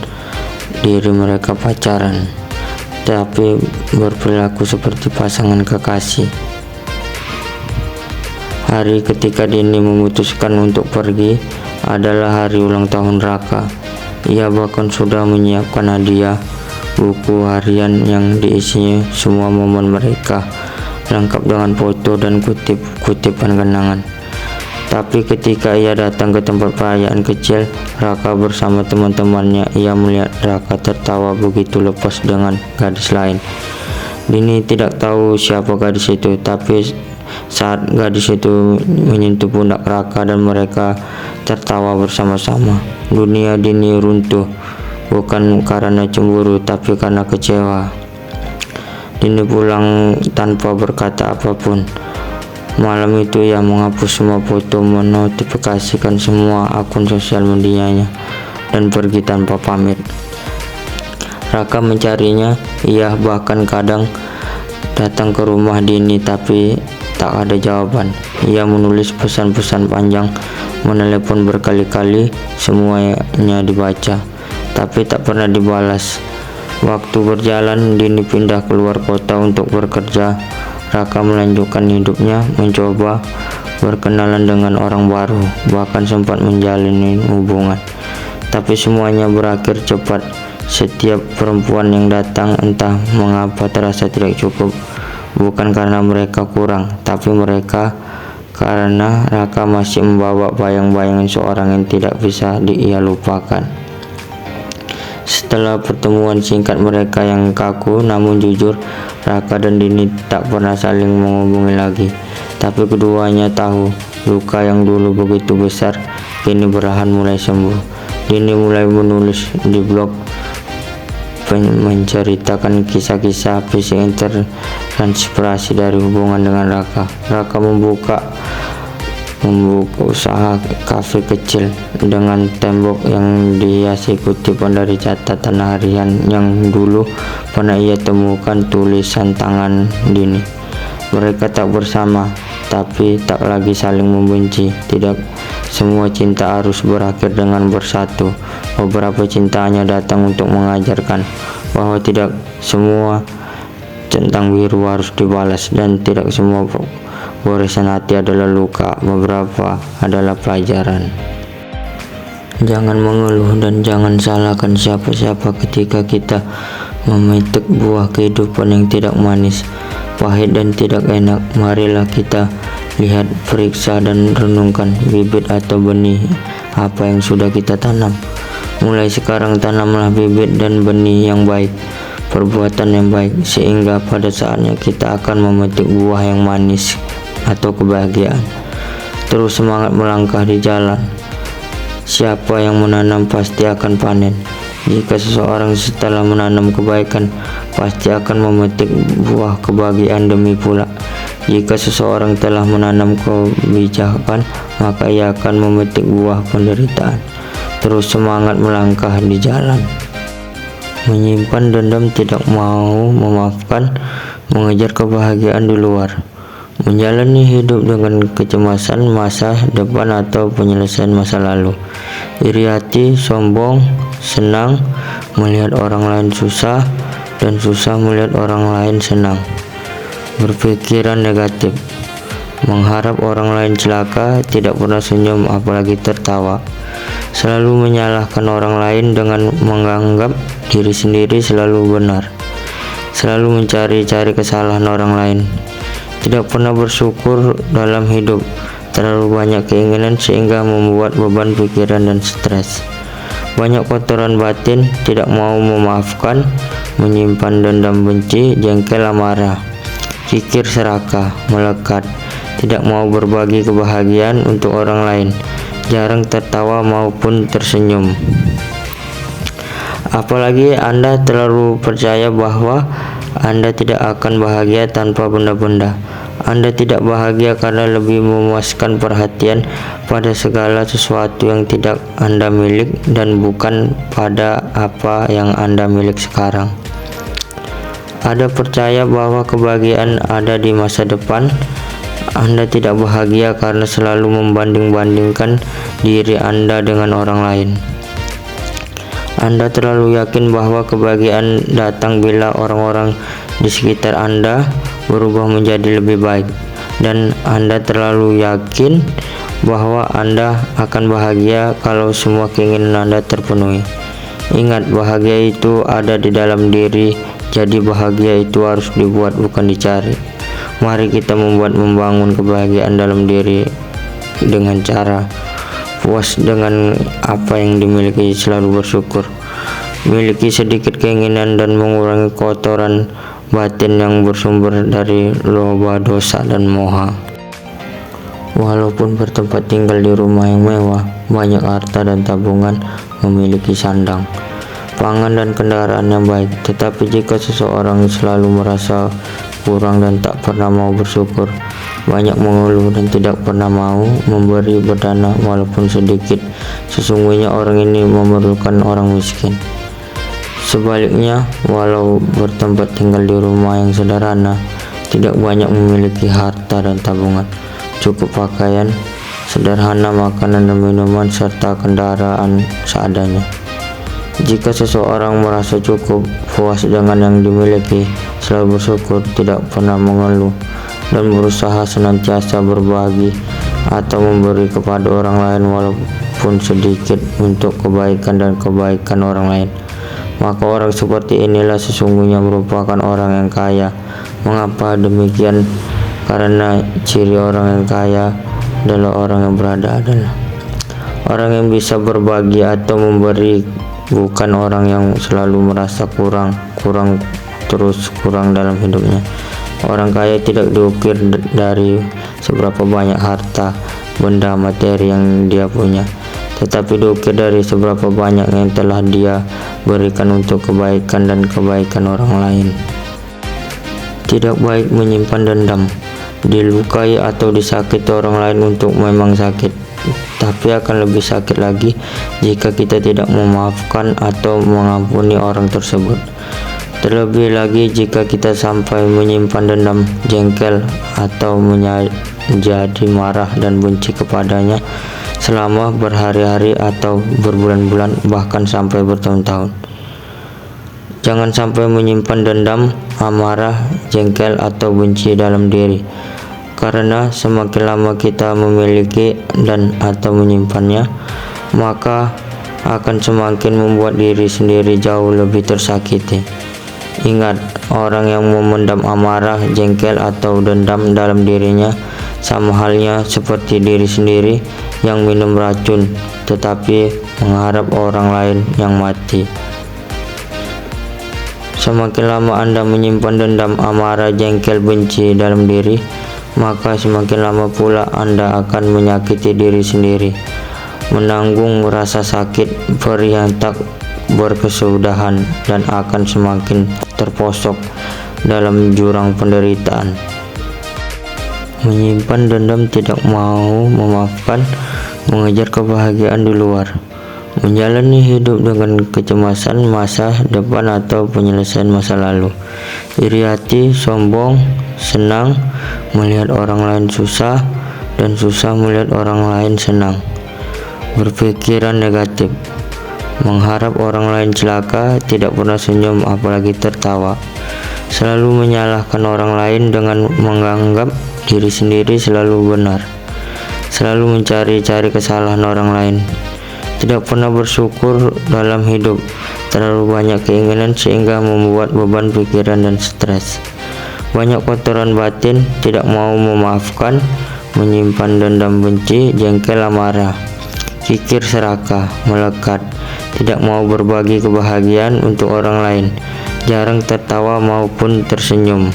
diri mereka pacaran, tapi berperilaku seperti pasangan kekasih. Hari ketika Dini memutuskan untuk pergi adalah hari ulang tahun Raka. Ia bahkan sudah menyiapkan hadiah, buku harian yang diisinya semua momen mereka, lengkap dengan foto dan kutipan kenangan. Tapi ketika ia datang ke tempat perayaan kecil Raka bersama teman-temannya, ia melihat Raka tertawa begitu lepas dengan gadis lain. Dini tidak tahu siapa gadis itu, tapi saat gadis itu menyentuh pundak Raka dan mereka tertawa bersama-sama, dunia Dini runtuh, bukan karena cemburu tapi karena kecewa. Dini pulang tanpa berkata apapun. Malam itu ia menghapus semua foto, menotifikasikan semua akun sosial medianya, dan pergi tanpa pamit. Raka mencarinya, ia bahkan kadang datang ke rumah Dini tapi tak ada jawaban. Ia menulis pesan-pesan panjang, menelepon berkali-kali, semuanya dibaca, tapi tak pernah dibalas. Waktu berjalan, Dini pindah keluar kota untuk bekerja. Raka melanjutkan hidupnya, mencoba berkenalan dengan orang baru, bahkan sempat menjalin hubungan. Tapi semuanya berakhir cepat. Setiap perempuan yang datang entah mengapa terasa tidak cukup. Bukan karena mereka kurang, tapi mereka karena Raka masih membawa bayang-bayangan seorang yang tidak bisa ia lupakan. Setelah pertemuan singkat mereka yang kaku namun jujur, Raka dan Dini tak pernah saling menghubungi lagi. Tapi keduanya tahu luka yang dulu begitu besar kini perlahan mulai sembuh. Dini mulai menulis di blog menceritakan kisah-kisah fisik yang terinspirasi dari hubungan dengan Raka. Raka membuka usaha kafe kecil dengan tembok yang dihiasi kutipan dari catatan harian yang dulu pernah ia temukan tulisan tangan Dini. Mereka tak bersama, tapi tak lagi saling membenci. Tidak semua cinta harus berakhir dengan bersatu. Beberapa cinta hanya datang untuk mengajarkan bahwa tidak semua centang biru harus dibalas, dan tidak semua goresan hati adalah luka. Beberapa adalah pelajaran. Jangan mengeluh dan jangan salahkan siapa-siapa ketika kita memetik buah kehidupan yang tidak manis, pahit dan tidak enak. Marilah kita lihat, periksa dan renungkan bibit atau benih apa yang sudah kita tanam. Mulai sekarang tanamlah bibit dan benih yang baik, perbuatan yang baik, sehingga pada saatnya kita akan memetik buah yang manis atau kebahagiaan. Terus semangat melangkah di jalan. Siapa yang menanam pasti akan panen. Jika seseorang setelah menanam kebaikan, pasti akan memetik buah kebahagiaan demi pula. Jika seseorang telah menanam kebijakan, maka ia akan memetik buah penderitaan. Terus semangat melangkah di jalan. Menyimpan dendam, tidak mau memaafkan, mengejar kebahagiaan di luar. Menjalani hidup dengan kecemasan masa depan atau penyelesaian masa lalu. Iri hati, sombong, senang melihat orang lain susah, dan susah melihat orang lain senang. Berpikiran negatif, mengharap orang lain celaka, tidak pernah senyum apalagi tertawa. Selalu menyalahkan orang lain dengan menganggap diri sendiri selalu benar. Selalu mencari-cari kesalahan orang lain. Tidak pernah bersyukur dalam hidup. Terlalu banyak keinginan sehingga membuat beban pikiran dan stres. Banyak kotoran batin, tidak mau memaafkan, menyimpan dendam, benci, jengkel, amarah. Kikir, serakah, melekat, tidak mau berbagi kebahagiaan untuk orang lain. Jarang tertawa maupun tersenyum. Apalagi Anda terlalu percaya bahwa Anda tidak akan bahagia tanpa benda-benda. Anda tidak bahagia karena lebih memuaskan perhatian pada segala sesuatu yang tidak Anda milik dan bukan pada apa yang Anda milik sekarang. Anda percaya bahwa kebahagiaan ada di masa depan. Anda tidak bahagia karena selalu membanding-bandingkan diri Anda dengan orang lain. Anda terlalu yakin bahwa kebahagiaan datang bila orang-orang di sekitar Anda berubah menjadi lebih baik, dan Anda terlalu yakin bahwa Anda akan bahagia kalau semua keinginan Anda terpenuhi. Ingat, bahagia itu ada di dalam diri, jadi bahagia itu harus dibuat, bukan dicari. Mari kita membangun kebahagiaan dalam diri dengan cara puas dengan apa yang dimiliki, selalu bersyukur, miliki sedikit keinginan, dan mengurangi kotoran batin yang bersumber dari loba, dosa, dan moha. Walaupun bertempat tinggal di rumah yang mewah, banyak harta dan tabungan, memiliki sandang, pangan, dan kendaraan yang baik, tetapi jika seseorang selalu merasa kurang dan tak pernah mau bersyukur, banyak mengeluh dan tidak pernah mau memberi berdana walaupun sedikit. Sesungguhnya orang ini memerlukan orang miskin. Sebaliknya, walau bertempat tinggal di rumah yang sederhana, tidak banyak memiliki harta dan tabungan, cukup pakaian sederhana, makanan dan minuman, serta kendaraan seadanya. Jika seseorang merasa cukup, puas dengan yang dimiliki, selalu bersyukur, tidak pernah mengeluh, dan berusaha senantiasa berbagi atau memberi kepada orang lain walaupun sedikit untuk kebaikan dan kebaikan orang lain, maka orang seperti inilah sesungguhnya merupakan orang yang kaya. Mengapa demikian? Karena ciri orang yang kaya adalah orang yang berada adalah orang yang bisa berbagi atau memberi, bukan orang yang selalu merasa kurang dalam hidupnya. Orang kaya tidak diukir dari seberapa banyak harta benda materi yang dia punya, tetapi diukir dari seberapa banyak yang telah dia berikan untuk kebaikan dan kebaikan orang lain. Tidak baik menyimpan dendam, dilukai atau disakiti orang lain untuk memang sakit, tapi akan lebih sakit lagi jika kita tidak memaafkan atau mengampuni orang tersebut. Terlebih lagi jika kita sampai menyimpan dendam, jengkel, atau menjadi marah dan benci kepadanya selama berhari-hari atau berbulan-bulan, bahkan sampai bertahun-tahun. Jangan sampai menyimpan dendam, amarah, jengkel, atau benci dalam diri, karena semakin lama kita memiliki dan atau menyimpannya, maka akan semakin membuat diri sendiri jauh lebih tersakiti. Ingat, orang yang memendam amarah, jengkel, atau dendam dalam dirinya sama halnya seperti diri sendiri yang minum racun tetapi mengharap orang lain yang mati. Semakin lama Anda menyimpan dendam, amarah, jengkel, benci dalam diri, maka semakin lama pula Anda akan menyakiti diri sendiri, menanggung rasa sakit perih yang tak berkesudahan, dan akan semakin terposok dalam jurang penderitaan. Menyimpan dendam, tidak mau memaafkan, mengejar kebahagiaan di luar, menjalani hidup dengan kecemasan masa depan atau penyelesaian masa lalu, iri hati, sombong, senang melihat orang lain susah, dan susah melihat orang lain senang, berpikiran negatif, mengharap orang lain celaka, tidak pernah senyum apalagi tertawa, selalu menyalahkan orang lain dengan menganggap diri sendiri selalu benar, selalu mencari-cari kesalahan orang lain, tidak pernah bersyukur dalam hidup, terlalu banyak keinginan sehingga membuat beban pikiran dan stres, banyak kotoran batin, tidak mau memaafkan, menyimpan dendam, benci, jengkel, amarah, kikir, serakah, melekat, tidak mau berbagi kebahagiaan untuk orang lain, jarang tertawa maupun tersenyum.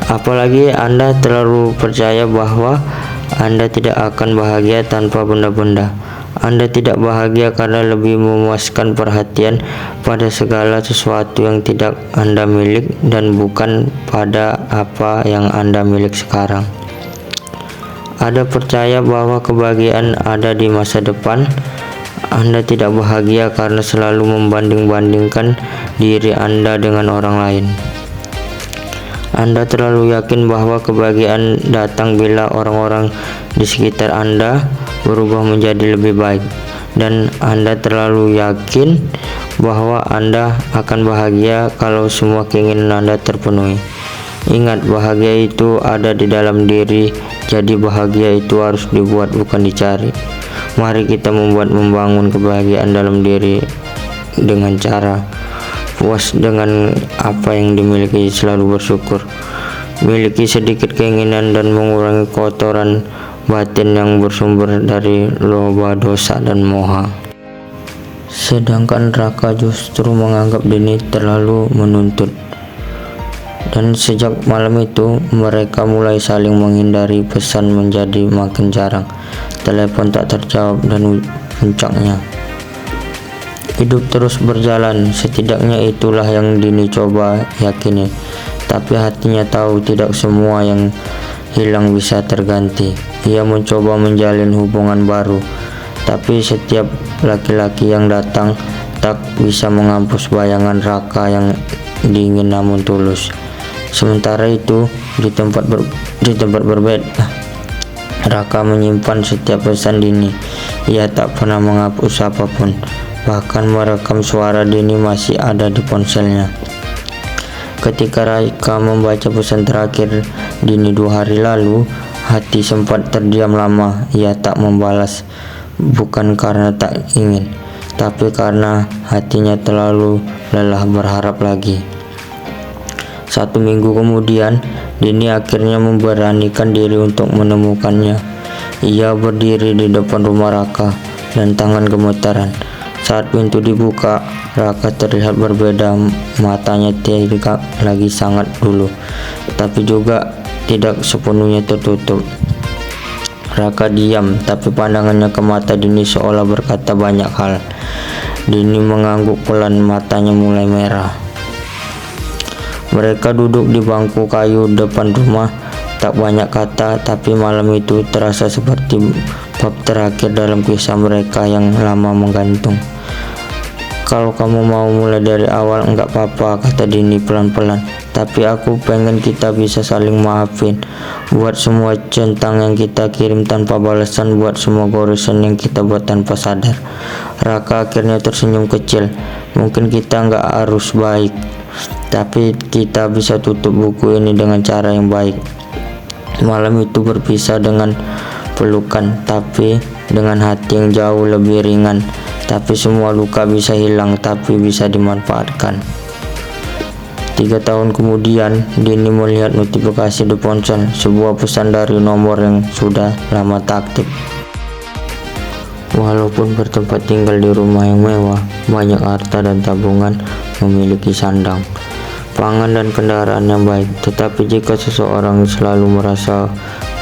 Apalagi Anda terlalu percaya bahwa Anda tidak akan bahagia tanpa benda-benda. Anda tidak bahagia karena lebih memuaskan perhatian pada segala sesuatu yang tidak Anda milik dan bukan pada apa yang Anda milik sekarang. Anda percaya bahwa kebahagiaan ada di masa depan. Anda tidak bahagia karena selalu membanding-bandingkan diri Anda dengan orang lain. Anda terlalu yakin bahwa kebahagiaan datang bila orang-orang di sekitar Anda berubah menjadi lebih baik, dan Anda terlalu yakin bahwa Anda akan bahagia kalau semua keinginan Anda terpenuhi. Ingat, bahagia itu ada di dalam diri, jadi bahagia itu harus dibuat, bukan dicari. Mari kita membangun kebahagiaan dalam diri dengan cara puas dengan apa yang dimiliki, selalu bersyukur, miliki sedikit keinginan, dan mengurangi kotoran batin yang bersumber dari loba, dosa, dan moha. Sedangkan neraka justru menganggap diri terlalu menuntut. Dan sejak malam itu mereka mulai saling menghindari, pesan menjadi makin jarang, telepon tak terjawab, dan puncaknya hidup terus berjalan. Setidaknya itulah yang Dini coba yakini. tapi hatinya tahu tidak semua yang hilang bisa terganti. Ia mencoba menjalin hubungan baru, tapi setiap laki-laki yang datang tak bisa menghapus bayangan Raka yang dingin namun tulus. Sementara itu, di tempat berbeda, Raka menyimpan setiap pesan Dini. Ia tak pernah menghapus apapun, bahkan merekam suara Dini masih ada di ponselnya. Ketika Raka membaca pesan terakhir Dini 2 hari lalu, hati sempat terdiam lama. Ia tak membalas, bukan karena tak ingin, tapi karena hatinya terlalu lelah berharap lagi. 1 minggu kemudian, Dini akhirnya memberanikan diri untuk menemukannya. Ia berdiri di depan rumah Raka dan tangan gemetaran. Saat pintu dibuka, Raka terlihat berbeda. Matanya tidak lagi sangat dulu, tapi juga tidak sepenuhnya tertutup. Raka diam, tapi pandangannya ke mata Dini seolah berkata banyak hal. Dini mengangguk pelan, matanya mulai merah. Mereka duduk di bangku kayu depan rumah. Tak banyak kata, tapi malam itu terasa seperti bab terakhir dalam kisah mereka yang lama menggantung. Kalau kamu mau mulai dari awal enggak apa-apa, kata Dini pelan-pelan. Tapi aku pengen kita bisa saling maafin. Buat semua centang yang kita kirim tanpa balasan, buat semua goresan yang kita buat tanpa sadar. Raka akhirnya tersenyum kecil. Mungkin kita enggak harus baik, tapi kita bisa tutup buku ini dengan cara yang baik. Malam itu berpisah dengan pelukan, tapi dengan hati yang jauh lebih ringan. Tapi semua luka bisa hilang, tapi bisa dimanfaatkan. 3 tahun kemudian, Dini melihat notifikasi di ponsel, sebuah pesan dari nomor yang sudah lama tak aktif. Walaupun bertempat tinggal di rumah yang mewah, banyak harta dan tabungan, memiliki sandang, pangan dan kendaraan yang baik, tetapi jika seseorang selalu merasa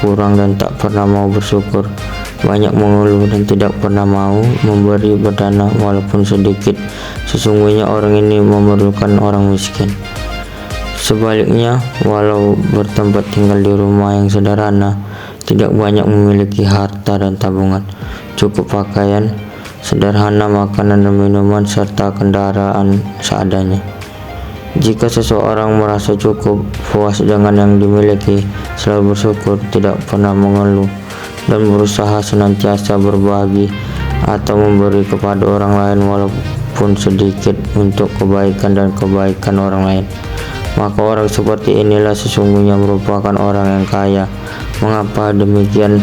kurang dan tak pernah mau bersyukur, banyak mengeluh dan tidak pernah mau memberi berdana walaupun sedikit, sesungguhnya orang ini memerlukan orang miskin. Sebaliknya, walau bertempat tinggal di rumah yang sederhana, tidak banyak memiliki harta dan tabungan, cukup pakaian sederhana, makanan dan minuman, serta kendaraan seadanya. Jika seseorang merasa cukup, puas dengan yang dimiliki, selalu bersyukur, tidak pernah mengeluh, dan berusaha senantiasa berbagi atau memberi kepada orang lain walaupun sedikit untuk kebaikan dan kebaikan orang lain, maka orang seperti inilah sesungguhnya merupakan orang yang kaya. Mengapa demikian?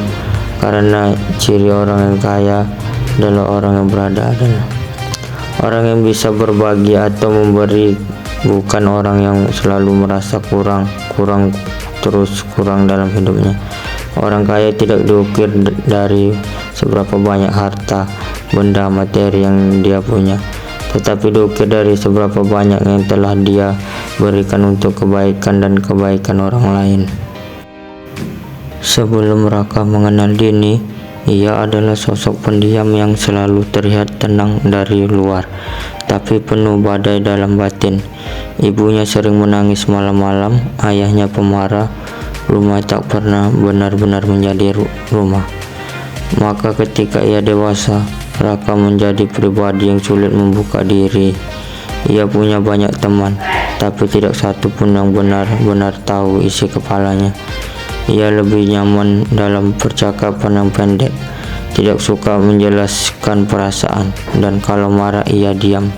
Karena ciri orang yang kaya adalah orang yang berada adalah orang yang bisa berbagi atau memberi, bukan orang yang selalu merasa kurang dalam hidupnya. Orang kaya tidak diukir dari seberapa banyak harta benda materi yang dia punya, tetapi diukir dari seberapa banyak yang telah dia berikan untuk kebaikan dan kebaikan orang lain. Sebelum Raka mengenal Dini, ia adalah sosok pendiam yang selalu terlihat tenang dari luar, tapi penuh badai dalam batin. Ibunya sering menangis malam-malam, ayahnya pemarah, rumah tak pernah benar-benar menjadi rumah. Maka ketika ia dewasa, Raka menjadi pribadi yang sulit membuka diri. Ia punya banyak teman, tapi tidak satu pun yang benar-benar tahu isi kepalanya. Ia lebih nyaman dalam percakapan yang pendek, tidak suka menjelaskan perasaan, dan kalau marah ia diam.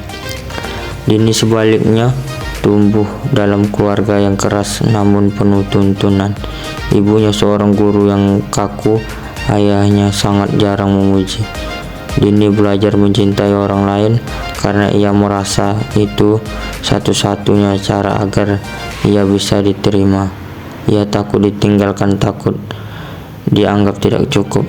Dini sebaliknya tumbuh dalam keluarga yang keras namun penuh tuntunan. Ibunya seorang guru yang kaku, ayahnya sangat jarang memuji. Dini belajar mencintai orang lain karena ia merasa itu satu-satunya cara agar ia bisa diterima. Ia takut ditinggalkan, takut dianggap tidak cukup.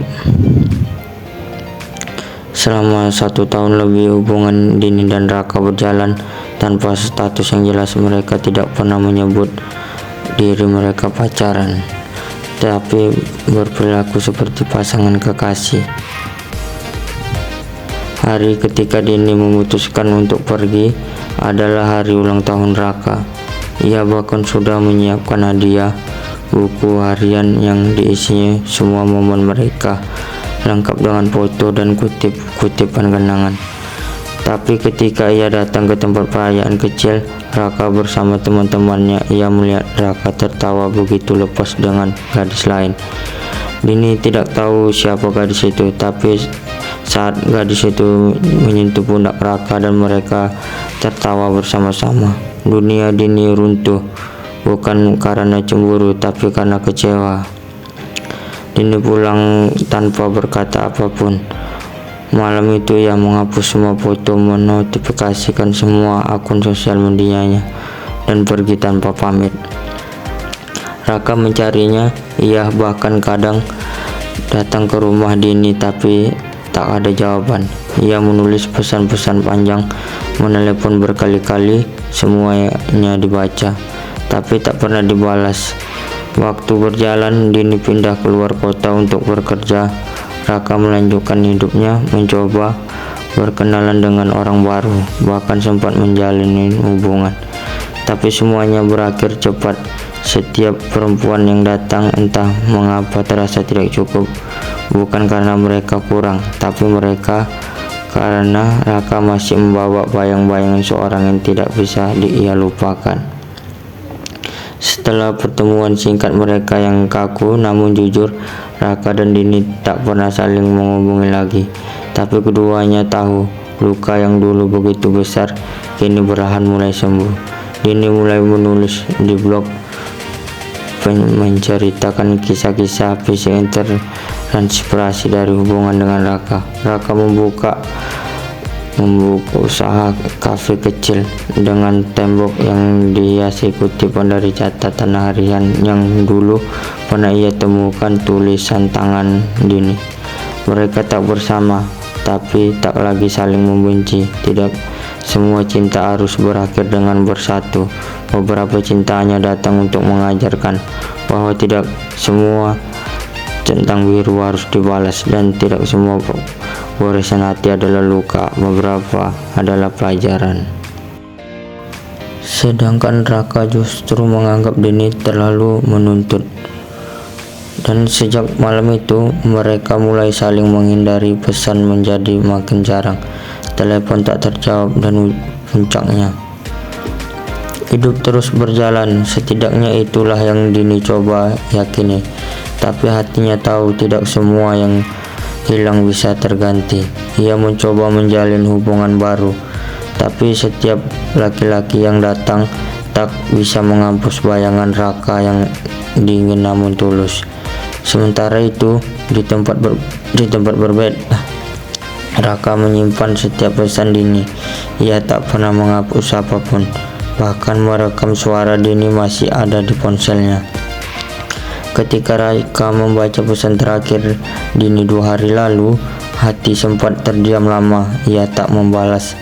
Selama 1 tahun lebih, hubungan Dini dan Raka berjalan tanpa status yang jelas. Mereka tidak pernah menyebut diri mereka pacaran, tapi berperilaku seperti pasangan kekasih. Hari ketika Dini memutuskan untuk pergi adalah hari ulang tahun Raka. Ia bahkan sudah menyiapkan hadiah, buku harian yang diisinya semua momen mereka, lengkap dengan foto dan kutipan kenangan. Tapi ketika ia datang ke tempat perayaan kecil Raka bersama teman-temannya, ia melihat Raka tertawa begitu lepas dengan gadis lain. Dini tidak tahu siapa gadis itu, tapi saat gadis itu menyentuh pundak Raka dan mereka tertawa bersama-sama, dunia Dini runtuh, bukan karena cemburu tapi karena kecewa. Dini pulang tanpa berkata apapun. Malam itu ia menghapus semua foto, menotifikasikan semua akun sosial medianya, dan pergi tanpa pamit. Raka mencarinya, ia bahkan kadang datang ke rumah Dini tapi tak ada jawaban. Ia menulis pesan-pesan panjang, menelepon berkali-kali, semuanya dibaca, tapi tak pernah dibalas. Waktu berjalan, Dini pindah keluar kota untuk bekerja. Raka melanjutkan hidupnya, mencoba berkenalan dengan orang baru, bahkan sempat menjalin hubungan. Tapi semuanya berakhir cepat. Setiap perempuan yang datang entah mengapa terasa tidak cukup, bukan karena mereka kurang, tapi mereka karena Raka masih membawa bayang-bayangan seorang yang tidak bisa ia lupakan. Setelah pertemuan singkat mereka yang kaku namun jujur, Raka dan Dini tak pernah saling menghubungi lagi. Tapi keduanya tahu luka yang dulu begitu besar kini perlahan mulai sembuh. Dini mulai menulis di blog menceritakan kisah-kisah fisik yang terinspirasi dari hubungan dengan Raka. Raka membuka usaha kafe kecil dengan tembok yang dihiasi kutipan dari catatan harian yang dulu pernah ia temukan tulisan tangan Dini. Mereka tak bersama, tapi tak lagi saling membenci. Tidak semua cinta harus berakhir dengan bersatu. Beberapa cinta hanya datang untuk mengajarkan bahwa tidak semua centang biru harus dibalas, dan tidak semua goresan hati adalah luka, beberapa adalah pelajaran. Sedangkan Raka justru menganggap Dini terlalu menuntut. Dan sejak malam itu mereka mulai saling menghindari, pesan menjadi makin jarang, telepon tak terjawab, dan puncaknya hidup terus berjalan. Setidaknya itulah yang Dini coba yakini. Tapi hatinya tahu tidak semua yang hilang bisa terganti. Ia mencoba menjalin hubungan baru, tapi setiap laki-laki yang datang tak bisa menghapus bayangan Raka yang dingin namun tulus. Sementara itu di tempat berbeda, Raka menyimpan setiap pesan Dini. Ia tak pernah menghapus apapun, bahkan merekam suara Dini masih ada di ponselnya. Ketika Raka membaca pesan terakhir Dini 2 hari lalu, hati sempat terdiam lama. Ia tak membalas,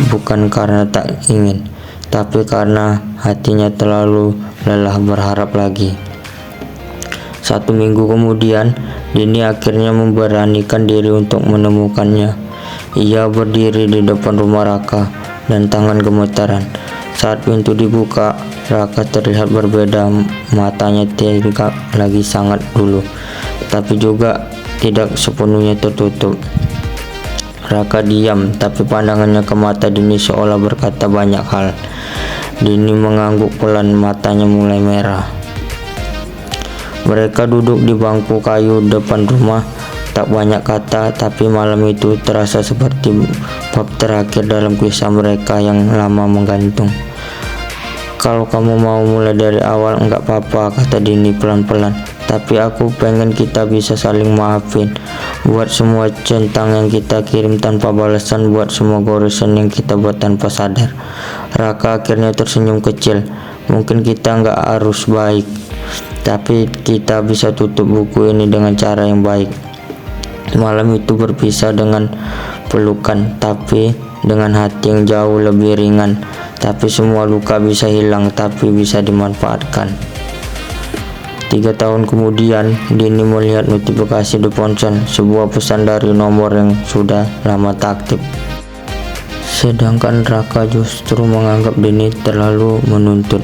bukan karena tak ingin, tapi karena hatinya terlalu lelah berharap lagi. 1 minggu kemudian, Dini akhirnya memberanikan diri untuk menemukannya. Ia berdiri di depan rumah Raka dan tangan gemetaran. Saat pintu dibuka, Raka terlihat berbeda. Matanya tidak lagi sangat dulu, tapi juga tidak sepenuhnya tertutup. Raka diam, tapi pandangannya ke mata Dini seolah berkata banyak hal. Dini mengangguk pelan, matanya mulai merah. Mereka duduk di bangku kayu depan rumah. Tak banyak kata, tapi malam itu terasa seperti bab terakhir dalam kisah mereka yang lama menggantung. Kalau kamu mau mulai dari awal enggak apa-apa, kata Dini pelan-pelan. Tapi aku pengen kita bisa saling maafin. Buat semua centang yang kita kirim tanpa balasan, buat semua goresan yang kita buat tanpa sadar. Raka akhirnya tersenyum kecil. Mungkin kita enggak harus baik, tapi kita bisa tutup buku ini dengan cara yang baik. Malam itu berpisah dengan pelukan, tapi dengan hati yang jauh lebih ringan. Tapi semua luka bisa hilang, tapi bisa dimanfaatkan. 3 tahun kemudian, Dini melihat notifikasi di ponsel, sebuah pesan dari nomor yang sudah lama tak aktif. Sedangkan Raka justru menganggap Dini terlalu menuntut.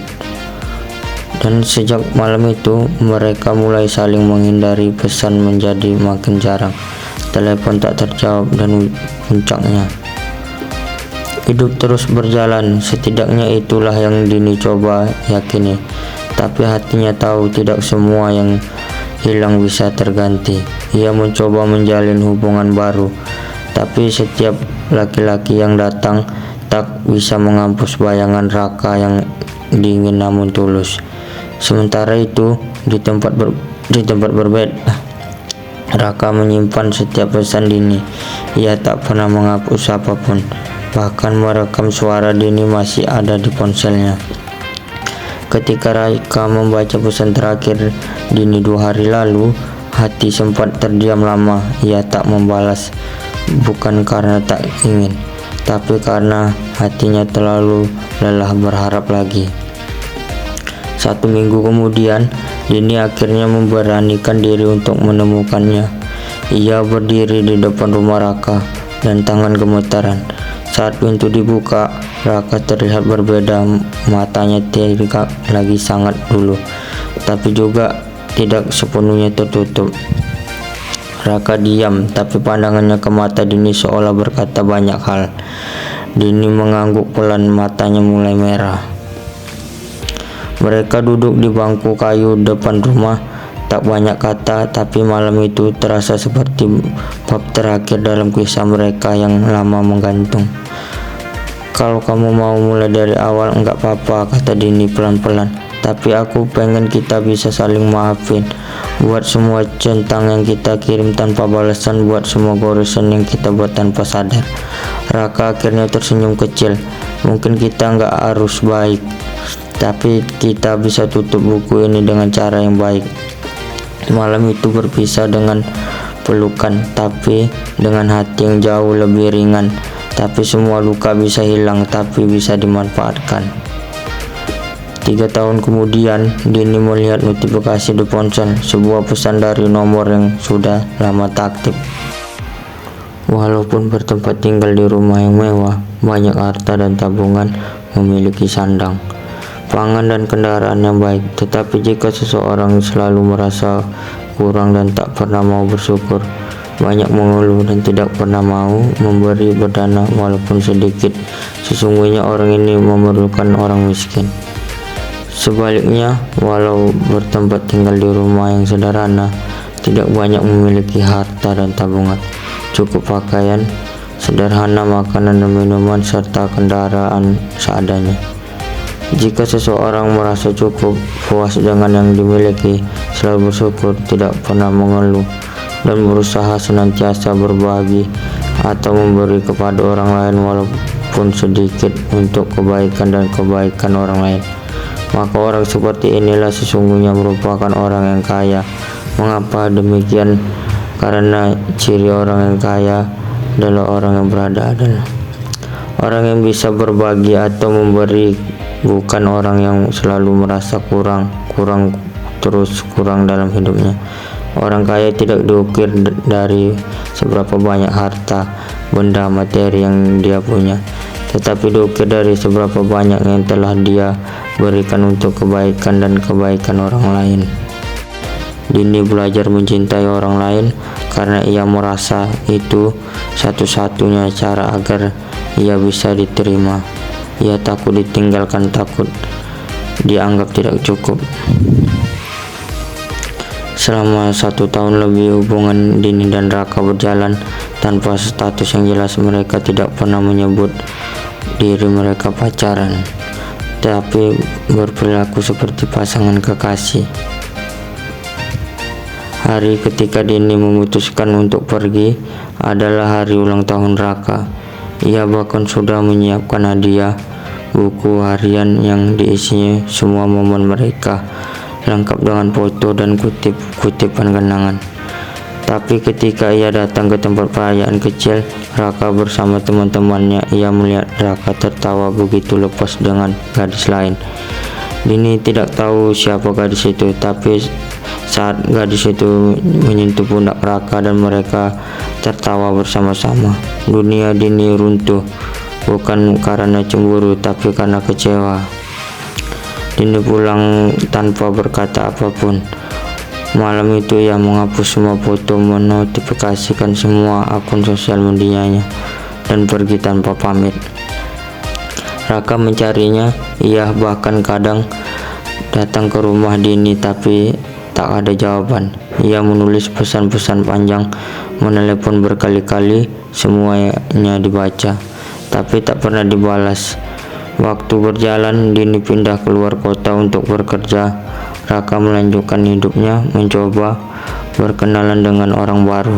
Dan sejak malam itu mereka mulai saling menghindari. Pesan menjadi makin jarang, telepon tak terjawab, dan puncaknya hidup terus berjalan. Setidaknya itulah yang Dini coba yakini. Tapi hatinya tahu tidak semua yang hilang bisa terganti. Ia mencoba menjalin hubungan baru, tapi setiap laki-laki yang datang tak bisa menghapus bayangan Raka yang dingin namun tulus. Sementara itu di tempat berbeda, Raka menyimpan setiap pesan Dini. Ia tak pernah menghapus apapun, bahkan merekam suara Dini masih ada di ponselnya. Ketika Raka membaca pesan terakhir Dini 2 hari lalu, hati sempat terdiam lama. Ia tak membalas, bukan karena tak ingin, tapi karena hatinya terlalu lelah berharap lagi. 1 minggu kemudian, Dini akhirnya memberanikan diri untuk menemukannya. Ia berdiri di depan rumah Raka dan tangan gemetaran. Saat pintu dibuka, Raka terlihat berbeda. Matanya tidak lagi sangat dulu, tapi juga tidak sepenuhnya tertutup. Raka diam, tapi pandangannya ke mata Dini seolah berkata banyak hal. Dini mengangguk pelan, matanya mulai merah. Mereka duduk di bangku kayu depan rumah. Tak banyak kata, tapi malam itu terasa seperti bab terakhir dalam kisah mereka yang lama menggantung. Kalau kamu mau mulai dari awal enggak apa-apa, kata Dini pelan-pelan. Tapi aku pengen kita bisa saling maafin. Buat semua centang yang kita kirim tanpa balasan, buat semua goresan yang kita buat tanpa sadar. Raka akhirnya tersenyum kecil. Mungkin kita enggak harus baik, tapi kita bisa tutup buku ini dengan cara yang baik. Malam itu berpisah dengan pelukan, tapi dengan hati yang jauh lebih ringan. Tapi semua luka bisa hilang, tapi bisa dimanfaatkan. 3 tahun kemudian, Dini melihat notifikasi di ponsel, sebuah pesan dari nomor yang sudah lama tak aktif. Walaupun bertempat tinggal di rumah yang mewah, banyak harta dan tabungan, memiliki sandang, pangan dan kendaraan yang baik, tetapi jika seseorang selalu merasa kurang dan tak pernah mau bersyukur, banyak mengeluh dan tidak pernah mau memberi berdana walaupun sedikit, sesungguhnya orang ini memerlukan orang miskin. Sebaliknya, walau bertempat tinggal di rumah yang sederhana, tidak banyak memiliki harta dan tabungan, cukup pakaian sederhana, makanan dan minuman, serta kendaraan seadanya. Jika seseorang merasa cukup, puas dengan yang dimiliki, selalu bersyukur, tidak pernah mengeluh, dan berusaha senantiasa berbagi atau memberi kepada orang lain walaupun sedikit untuk kebaikan dan kebaikan orang lain, maka orang seperti inilah sesungguhnya merupakan orang yang kaya. Mengapa demikian? Karena ciri orang yang kaya adalah orang yang berada. Orang yang bisa berbagi atau memberi, bukan orang yang selalu merasa kurang dalam hidupnya. Orang kaya tidak diukir dari seberapa banyak harta, benda, materi yang dia punya, tetapi diukir dari seberapa banyak yang telah dia berikan untuk kebaikan dan kebaikan orang lain. Dini belajar mencintai orang lain karena ia merasa itu satu-satunya cara agar ia bisa diterima. Ia takut ditinggalkan, takut dianggap tidak cukup. Selama 1 tahun lebih, hubungan Dini dan Raka berjalan tanpa status yang jelas. Mereka tidak pernah menyebut diri mereka pacaran, tapi berperilaku seperti pasangan kekasih. Hari ketika Dini memutuskan untuk pergi adalah hari ulang tahun Raka. Ia bahkan sudah menyiapkan hadiah, buku harian yang diisinya semua momen mereka, lengkap dengan foto dan kutipan kenangan. Tapi ketika ia datang ke tempat perayaan kecil Raka bersama teman-temannya, ia melihat Raka tertawa begitu lepas dengan gadis lain. Dini tidak tahu siapa gadis itu, tapi saat gadis itu menyentuh pundak Raka dan mereka tertawa bersama-sama, dunia Dini runtuh, bukan karena cemburu tapi karena kecewa. Dini pulang tanpa berkata apapun. Malam itu ia menghapus semua foto, menotifikasikan semua akun sosial medianya, dan pergi tanpa pamit. Raka mencarinya, ia bahkan kadang datang ke rumah Dini tapi tak ada jawaban. Ia menulis pesan-pesan panjang, menelepon berkali-kali, semuanya dibaca, tapi tak pernah dibalas. Waktu berjalan, Dini pindah keluar kota untuk bekerja. Raka melanjutkan hidupnya, mencoba berkenalan dengan orang baru.